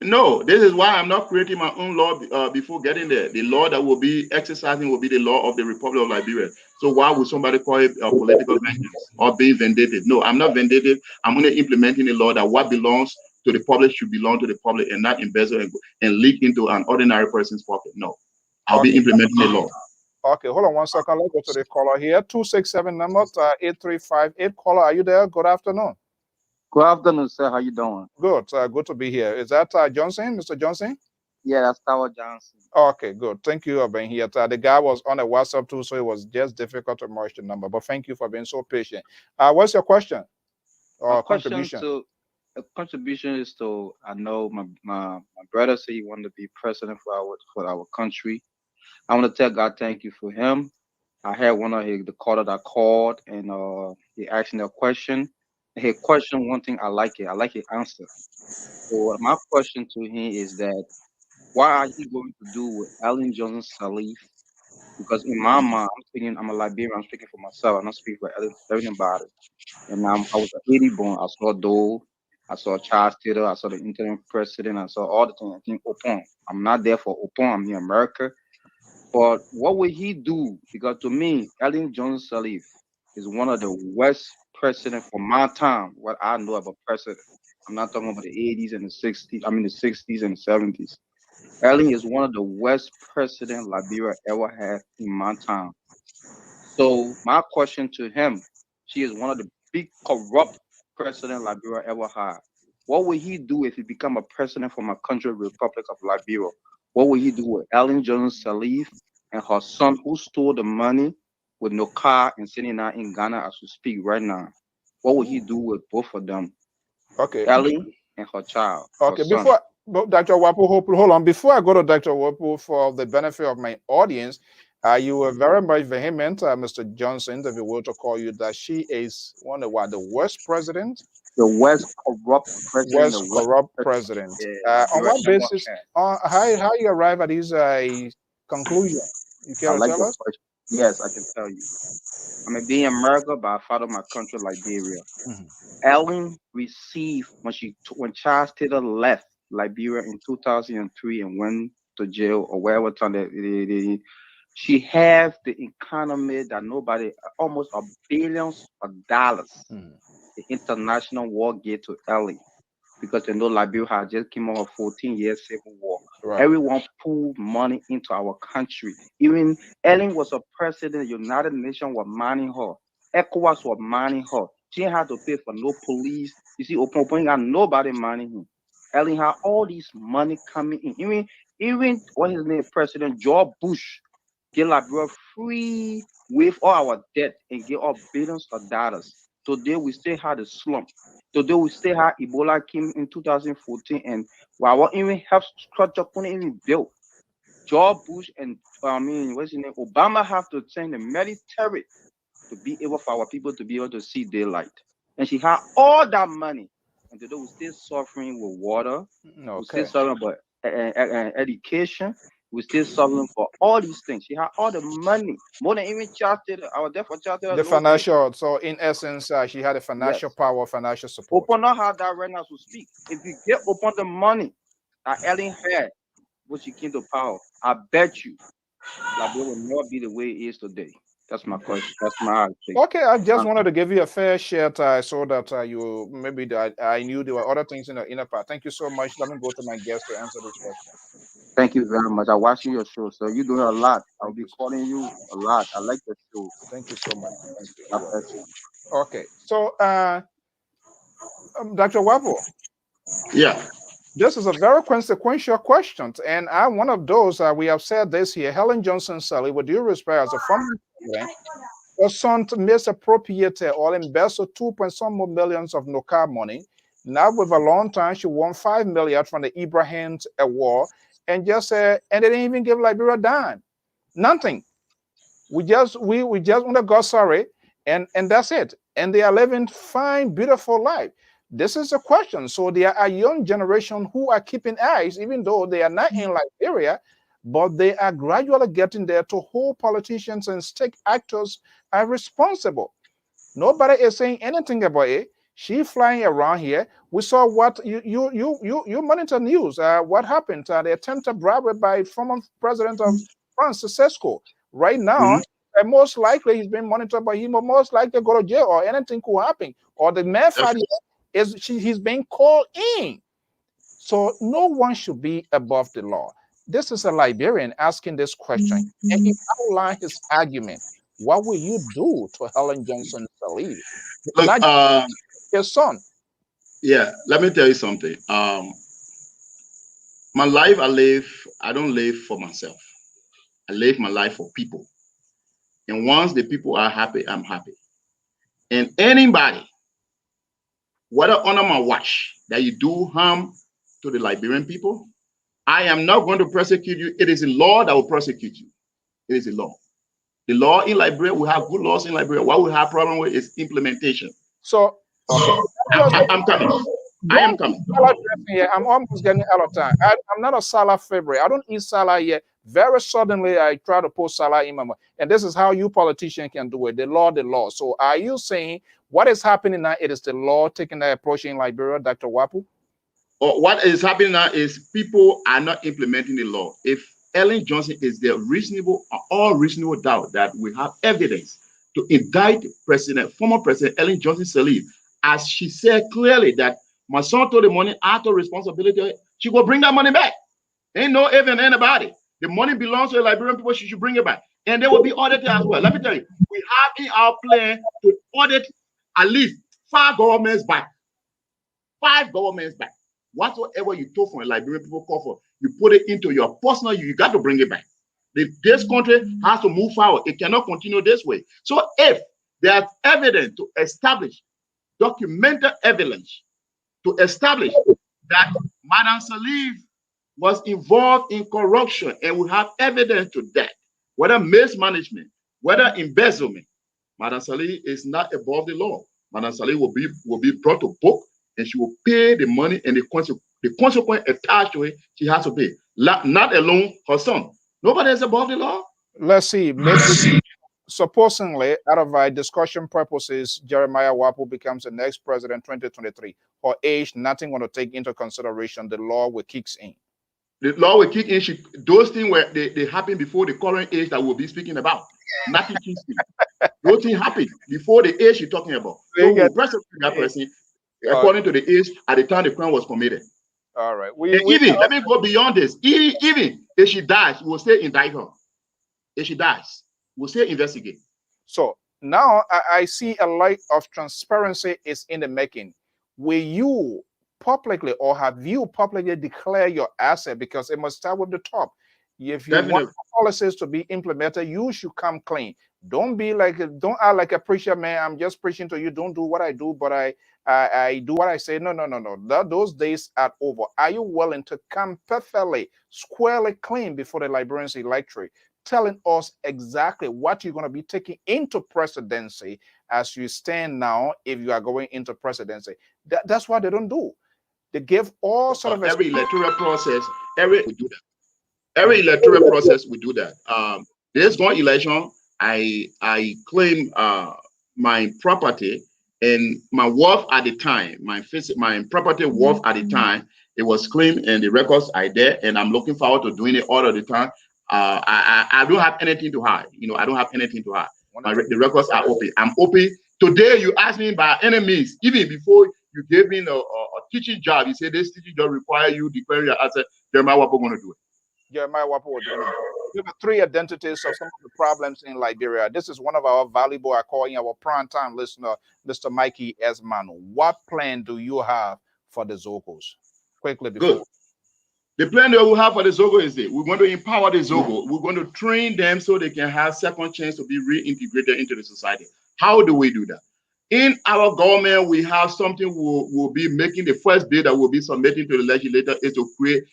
No, this is why I'm not creating my own law before getting there. The law that will be exercising will be the law of the Republic of Liberia. So why would somebody call it political vengeance or being vindictive? No, I'm not vindictive. I'm only implementing a law that what belongs to the public should belong to the public and not embezzle and leak into an ordinary person's pocket. No, I'll be implementing the law. Okay, hold on 1 second. Let's go to the caller here. 267 number 8358. Caller, are you there? Good afternoon. Good afternoon, sir. How you doing? Good. Good to be here. Is that Johnson, Mr. Johnson? Yeah, that's Tower Johnson. Okay, good. Thank you for being here. The guy was on a WhatsApp too, so it was just difficult to merge the number. But thank you for being so patient. What's your question or contribution? A contribution is to, I know my brother said he wanted to be president for our country. I want to tell God thank you for him. I had one of the caller that called and he asked me a question. He questioned one thing. I like his answer. So my question to him is that what are you going to do with Ellen Johnson Sirleaf? Because in my mind, I'm a Liberian. I'm speaking for myself. I'm not speaking for everybody. And I was an 80 born. I saw Dole. I saw Charles Taylor. I saw the interim president. I saw all the things. I think Whapoe. I'm not there for Whapoe. I'm in America. But what would he do? Because to me, Ellen Johnson Sirleaf is one of the worst presidents for my time. What I know about president. I'm not talking about the 80s and the 60s. I mean the 60s and the 70s. Ellen is one of the worst presidents Liberia ever had in my time. So my question to him, she is one of the big corrupt president Liberia ever had. What would he do if he become a president for my country, Republic of Liberia? What would he do with Ellen Johnson Sirleaf and her son who stole the money with no car and sitting now in Ghana as we speak right now? What would he do with both of them? Okay. Ellen and her child. Okay, her before Dr. Whapoe, hold on. Before I go to Dr. Whapoe, for the benefit of my audience, you were very much vehement, Mr. Johnson, if you were to call you, that she is one of the worst presidents? The worst corrupt president. Yeah, on what basis? How you arrive at this conclusion? You can tell us? Yes, I can tell you. I mean, being America, but I follow my country, Liberia. Ellen received when Charles Taylor left Liberia in 2003 and went to jail or wherever time she has the economy that nobody, almost $1 billion. The international war gave to Ellen because they know Liberia had just came out of 14-year civil war. Right. Everyone pulled money into our country. Even Ellen was a president. The United Nations was manning her. ECOWAS was manning her. She didn't have to pay for no police. You see, Whapoe got nobody manning him. Ellen had all this money coming in. Even what his name, President George Bush, gave Liberia free with all our debt and gave us billions of dollars. Today we still had a slump. Today we still had Ebola came in 2014 and our even health structure couldn't even build. George Bush and what's his name? Obama have to send the military to be able for our people to be able to see daylight. And she had all that money. And today we're still suffering with water. We're still suffering about education. We're still suffering for all these things. She had all the money, more than even Charles Taylor. Our debt for Charles Taylor. The financial. So in essence, she had a financial power, financial support. Whapoe not have that right now to speak. If you get Whapoe the money that Ellen had when she came to power, I bet you Liberia will not be the way it is today. That's my question. That's my take. Okay, I just wanted to give you a fair share so that you maybe I knew there were other things in the inner part. Thank you so much. Let me go to my guest to answer this question. Thank you very much. I watch your show, so you're doing a lot. I'll be calling you a lot. I like the show. Thank you so much. Thank you. Okay, so Dr. Whapoe. Yeah. This is a very consequential question, and I'm one of those. We have said this here. Ellen Johnson Sirleaf, with due respect, as a former president, her son misappropriated or embezzled 2 million of NOCA money. Now, with a long time, she won $5 million from the Ibrahim Award, and just and they didn't even give Liberia a dime, nothing. We just want to go sorry, and that's it. And they are living fine, beautiful life. This is a question. So there are a young generation who are keeping eyes, even though they are not in Liberia, but they are gradually getting there to hold politicians and state actors are responsible. Nobody is saying anything about it. She flying around here. We saw what you monitor news. What happened? The attempted bribery by former president of France, Sesco. Right now, most likely he's been monitored by him, or most likely go to jail, or anything could happen. Or the man he's being called in. So no one should be above the law. This is a Liberian asking this question, and he outlined his argument. What will you do to Helen Johnson Sirleaf? Look, his son. Yeah, let me tell you something. My life I don't live for myself. I live my life for people. And once the people are happy, I'm happy. And anybody, whether under my watch, that you do harm to the Liberian people, I am not going to prosecute you. It is the law that will prosecute you. It is the law. The law in Liberia, we have good laws in Liberia. What we have problem with is implementation. So, okay. I'm coming. I am coming. I'm almost getting out of time. I'm not a salad favorite. I don't eat salad yet. Very suddenly, I try to put salad in my mouth. And this is how you politicians can do it. The law, the law. So are you saying what is happening now? It is the law taking that approach in Liberia, Dr. Whapoe? What is happening now is people are not implementing the law. If Ellen Johnson is there all reasonable doubt that we have evidence to indict former President Ellen Johnson Sirleaf, as she said clearly that my son told the money out of responsibility, she will bring that money back. Ain't no if and anybody. The money belongs to the Liberian people, she should bring it back. And they will be audited as well. Let me tell you, we have in our plan to audit at least 5 governments back. 5 governments back. Whatsoever you took from a Liberian people call for, you put it into your personal, you got to bring it back. This country has to move forward. It cannot continue this way. So if there's evidence to establish, documented evidence to establish that Madam Sirleaf was involved in corruption, and we have evidence to that, whether mismanagement, whether embezzlement, Madam Sirleaf is not above the law. Madam Sirleaf will be brought to book, and she will pay the money and the consequence attached to it. She has to pay. Not alone her son. Nobody is above the law. Let's see. Maybe, supposedly, out of our discussion purposes, Jeremiah Whapoe becomes the next president 2023. Her age, nothing going to take into consideration. The law will kick in. The law will kick in. Those things were they happen before the current age that we'll be speaking about. Nothing kicks in. Those things happen before the age you're talking about. So we'll prosecute that person according to the age at the time the crime was committed. All right. Let me go beyond this. Even if she dies, we'll still indict her. If she dies, we'll still investigate. So now I see a light of transparency is in the making. Will you publicly, or have you publicly declare your asset? Because it must start with the top. If you want policies to be implemented, you should come clean. Don't act like a preacher, man. I'm just preaching to you. Don't do what I do, but I do what I say. No. Those days are over. Are you willing to come perfectly, squarely clean before the Liberians electorate, telling us exactly what you're going to be taking into presidency as you stand now if you are going into presidency? That's what they don't do. They give all sort of every electoral process. We do that. Every electoral process we do that. There's one election. I claim my property and my wealth at the time. My property worth at the time, it was claimed, and the records are there. And I'm looking forward to doing it all of the time. I don't have anything to hide. I don't have anything to hide. The records are open. I'm open. Today, you asked me by any means, even before you gave me a teaching job, you said this teaching job require you declaring your asset. Jeremiah Whapoe going to do it. Jeremiah Whapoe will do it. We have 3 identities of some of the problems in Liberia. This is one of our valuable, according to our prime time listener, Mr. Mikey Esmanu. What plan do you have for the Zogos? Quickly before. Good. The plan that we have for the Zogo is that we're going to empower the Zogo. We're going to train them so they can have second chance to be reintegrated into the society. How do we do that? In our government, we have something we'll be making. The first bill that we'll be submitting to the legislator is to create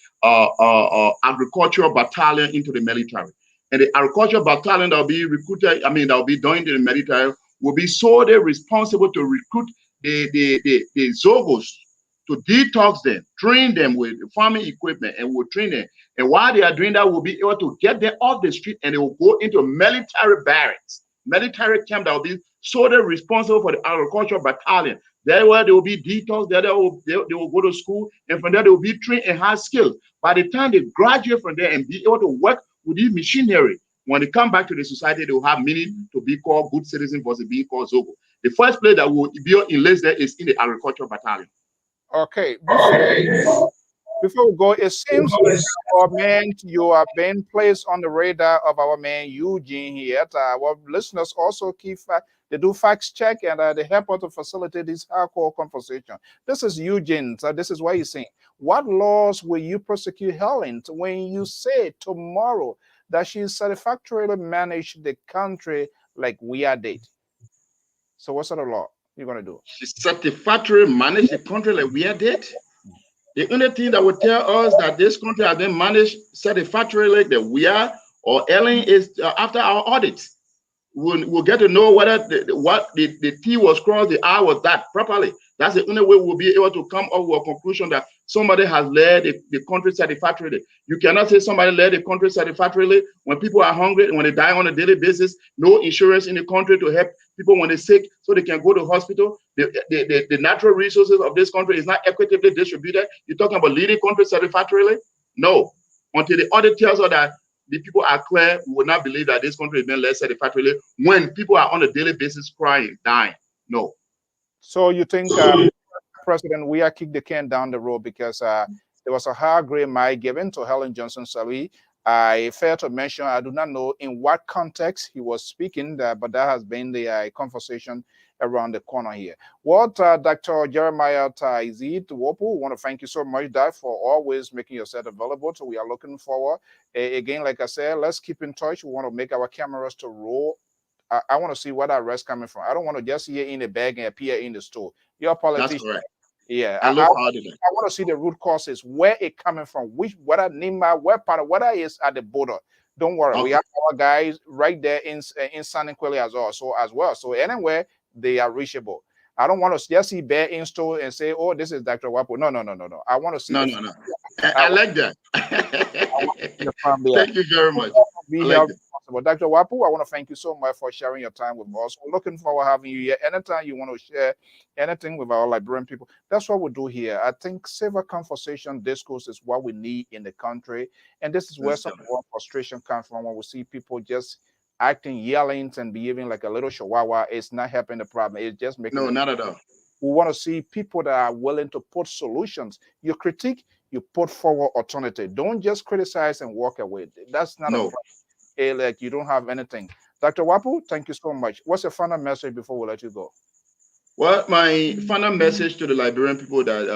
agricultural battalion into the military. And the agricultural battalion that will be recruited, that will be done into the military, will be solely responsible to recruit the Zogos, to detox them, train them with farming equipment, and we'll train them. And while they are doing that, we'll be able to get them off the street, and they will go into military barracks, military camp that will be solely responsible for the agricultural battalion. There where they will be detox, there they will go to school, and from there they will be trained and have skills. By the time they graduate from there and be able to work with this machinery, when they come back to the society, they will have meaning to be called good citizens versus being called Zogo. The first place that will be enlisted there is in the agricultural battalion. Okay. Before we go, it seems our man, you are being placed on the radar of our man Eugene here. Our listeners also keep they do fact check and they help us to facilitate this hardcore conversation. This is Eugene. So this is what he's saying. What laws will you prosecute Helen when you say tomorrow that she satisfactorily managed the country like we are did? So what sort of law you're gonna do? She satisfactorily managed the country like we are did. The only thing that will tell us that this country has been managed satisfactorily that we are or Ellen is after our audit. We'll get to know whether the T was crossed, the I was that properly. That's the only way we'll be able to come up with a conclusion that somebody has led the country satisfactorily. You cannot say somebody led the country satisfactorily when people are hungry, when they die on a daily basis, no insurance in the country to help people when they're sick so they can go to hospital. The natural resources of this country is not equitably distributed. You're talking about leading country satisfactorily? No. Until the audit tells us that the people are clear, we will not believe that this country is being led satisfactorily when people are on a daily basis crying, dying. No. So you think, President, we are kicked the can down the road because there was a high grade mic given to Helen Johnson Sirleaf. I fail to mention, I do not know in what context he was speaking, but that has been the conversation around the corner here. What Dr. Jeremiah Whapoe, want to thank you so much, Dad, for always making yourself available. So we are looking forward. Again, like I said, let's keep in touch. We want to make our cameras to roll. I want to see where that rest coming from. I don't want to just hear in the bag and appear in the store. You're a politician. That's correct. Yeah, I want to see the root causes, where it coming from, whether Nima, where part of whether it's at the border. Don't worry, we have our guys right there in San Quilly as well. So anywhere they are reachable. I don't want to just see bear in store and say, "Oh, this is Dr. Whapoe." No. I want to see. No. I like that. Thank you very much. Dr. Whapoe, I want to thank you so much for sharing your time with us. We're looking forward to having you here. Anytime you want to share anything with our Liberian people, that's what we do here. I think civil conversation discourse is what we need in the country. And this is where some of our frustration comes from when we see people just acting, yelling, and behaving like a little chihuahua. It's not helping the problem. It's just making not at all. We want to see people that are willing to put solutions. You critique, you put forward alternative. Don't just criticize and walk away. That's not a problem. Like you don't have anything. Dr. Whapoe, thank you so much. What's your final message before we let you go? Well, my final message to the Liberian people that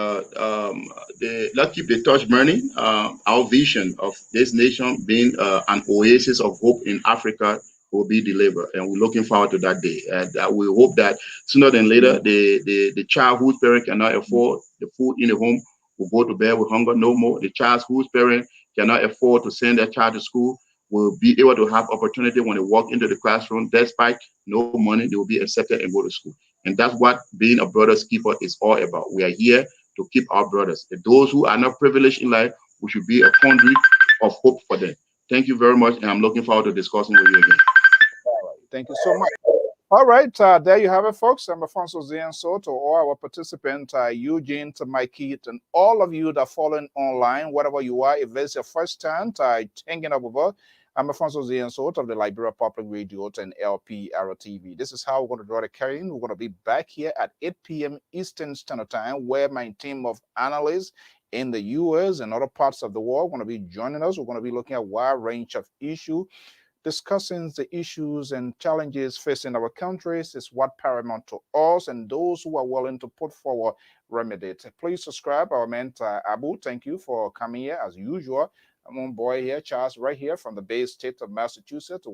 let's keep the torch burning. Our vision of this nation being an oasis of hope in Africa will be delivered, and we're looking forward to that day. And we hope that sooner than later, the child whose parent cannot afford the food in the home will go to bed with hunger no more. The child whose parent cannot afford to send their child to school will be able to have opportunity when they walk into the classroom. Despite no money, they will be accepted and go to school. And that's what being a brother's keeper is all about. We are here to keep our brothers. And those who are not privileged in life, we should be a conduit of hope for them. Thank you very much, and I'm looking forward to discussing with you again. All right. Thank you so much. All right, there you have it, folks. I'm Alfonso Zienso, to all our participants, Eugene, to Mikey, and all of you that are following online, whatever you are. If it's your first time hanging up with us, I'm Alfonso Zienso of the Liberia Public Radio and Lpr-Tv. This is how we're going to draw the curtain. We're going to be back here at 8 p.m. Eastern Standard Time, where my team of analysts in the U.S. and other parts of the world are going to be joining us. We're going to be looking at a wide range of issues, discussing the issues and challenges facing our countries is what paramount to us, and those who are willing to put forward remedies. Please subscribe. Our man Abu, thank you for coming here as usual. I'm on boy here, Charles, right here from the Bay State of Massachusetts.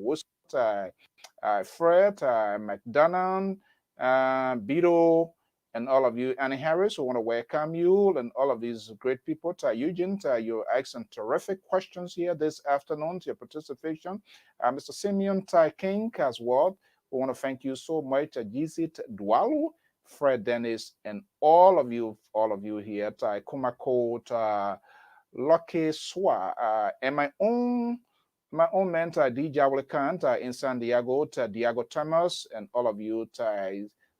Fred, McDonald, Beto, and all of you, Annie Harris, we want to welcome you, and all of these great people. Eugene, you're asking terrific questions here this afternoon, your participation. Mr. Simeon King as well. We want to thank you so much. Jizit Dwalu, Fred Dennis, and all of you here. Kumako, Lucky Swa, and my own mentor, DJ Awlikant in San Diego, Diego Thomas, and all of you,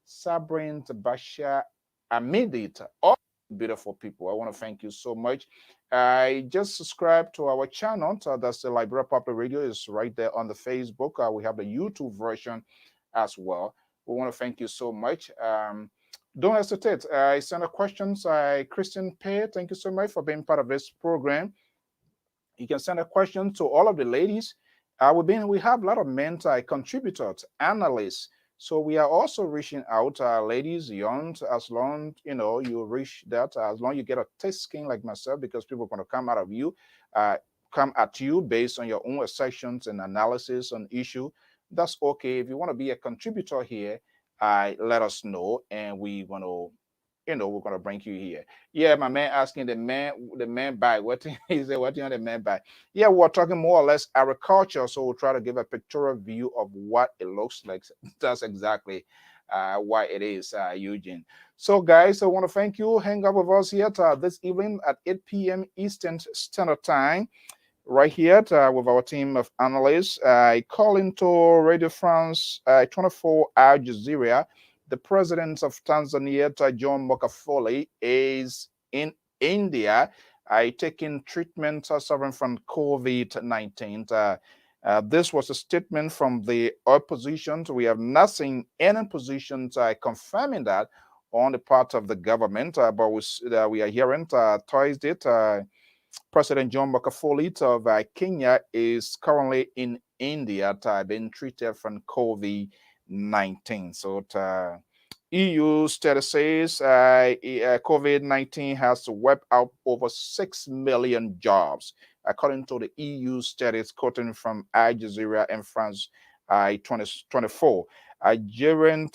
Sabrin, Basha, amid it, all beautiful people. I want to thank you so much. I just subscribed to our channel. That's the Liberia Public Radio. Is right there on the Facebook. We have the YouTube version as well. We want to thank you so much. Don't hesitate. I send a questions. Christian Pay, thank you so much for being part of this program. You can send a question to all of the ladies. We have a lot of men contributors, analysts. So we are also reaching out, ladies, young, as long you reach that, as long you get a thick skin like myself, because people are going to come out of you, come at you based on your own assertions and analysis on issue. That's okay. If you want to be a contributor here, let us know, and we want to. We're gonna bring you here. Yeah, my man asking the man by what he said. What the man by? Yeah, we're talking more or less agriculture, so we'll try to give a pictorial view of what it looks like. That's exactly why it is, Eugene. So, guys, I want to thank you. Hang out with us here this evening at 8 p.m. Eastern Standard Time, right here with our team of analysts. I call into Radio France 24 Al Jazeera. The president of Tanzania, John Magufuli, is in India, taking treatment suffering from COVID-19. This was a statement from the opposition. We have not seen any positions confirming that on the part of the government, but we are hearing Thursday, President John Magufuli of Kenya is currently in India being treated from COVID-19. So EU study says COVID-19 has wiped out over 6 million jobs, according to the EU studies quoting from Al Jazeera and France 2024. Algerian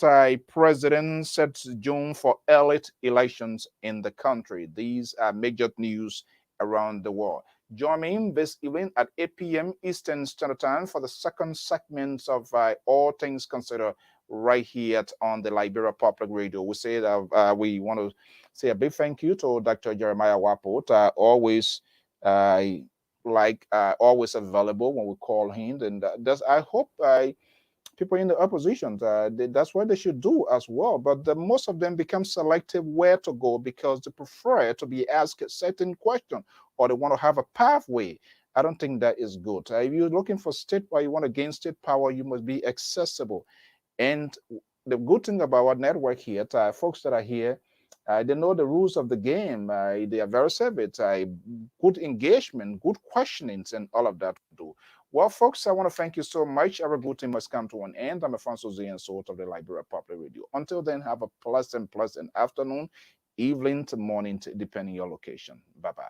president sets June for early elections in the country. These are major news around the world. Join me this evening at 8 p.m. Eastern Standard Time for the second segment of All Things Considered right here on the Liberia Public Radio. We say that we want to say a big thank you to Dr. Jeremiah Whapoe, always always available when we call him. And I hope people in the opposition, that's what they should do as well. But most of them become selective where to go because they prefer to be asked a certain question or they want to have a pathway. I don't think that is good. If you're looking for state or you want to gain state power, you must be accessible. And the good thing about our network here, folks that are here, they know the rules of the game. They are very savage. Good engagement, good questionings, and all of that to do. Well, folks, I want to thank you so much. Our good thing must come to an end. I'm Alfonso ZERYEANT of the Liberia Public Radio. Until then, have a pleasant afternoon, evening to morning, depending on your location. Bye-bye.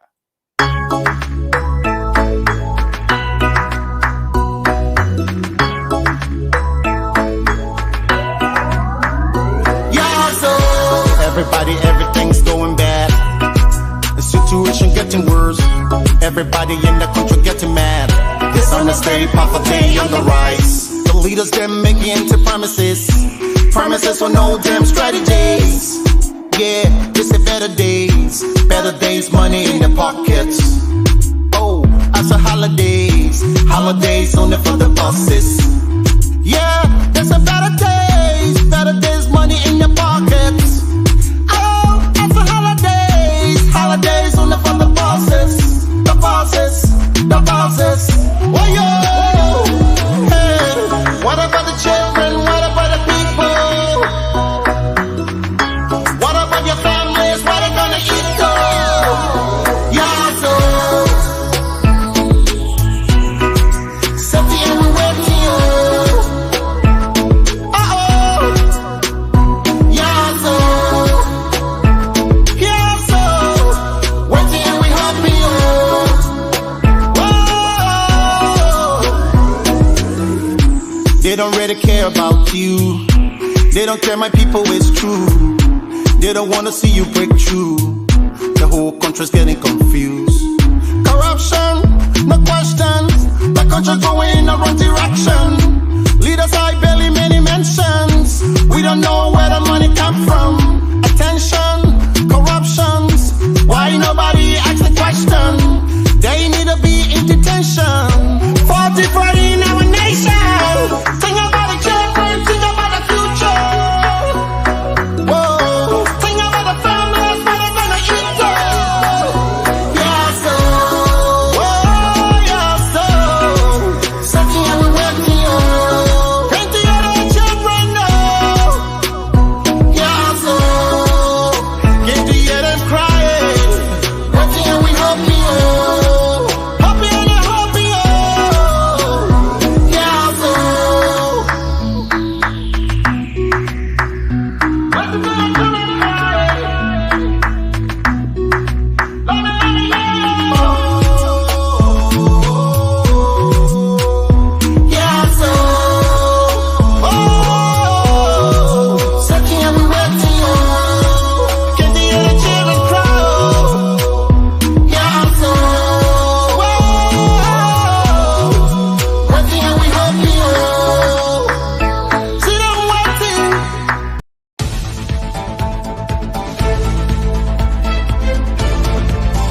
Everybody, everything's going bad. The situation getting worse. Everybody in the country getting mad. It's on the state, poverty on the rise. The leaders them making into promises with no damn strategies. Yeah, this is better days, money in the pockets. Oh, after holidays only for the bosses. Yeah, there's a better days, money in your pockets. Holidays only for the bosses. Oh yo, hey, what about the children? What about the people? What about your families? What are gonna eat though? Yeah, so Sophie and we waiting you. Yeah, so waiting and we happy They don't really care about you. They don't care my people is true. They don't want to see you break through. The whole country's getting confused. Corruption, no questions. The country's going in the wrong direction. Leaders I barely many mentions. We don't know where the money come from. Attention, corruptions. Why nobody asks the question? They need to be in detention.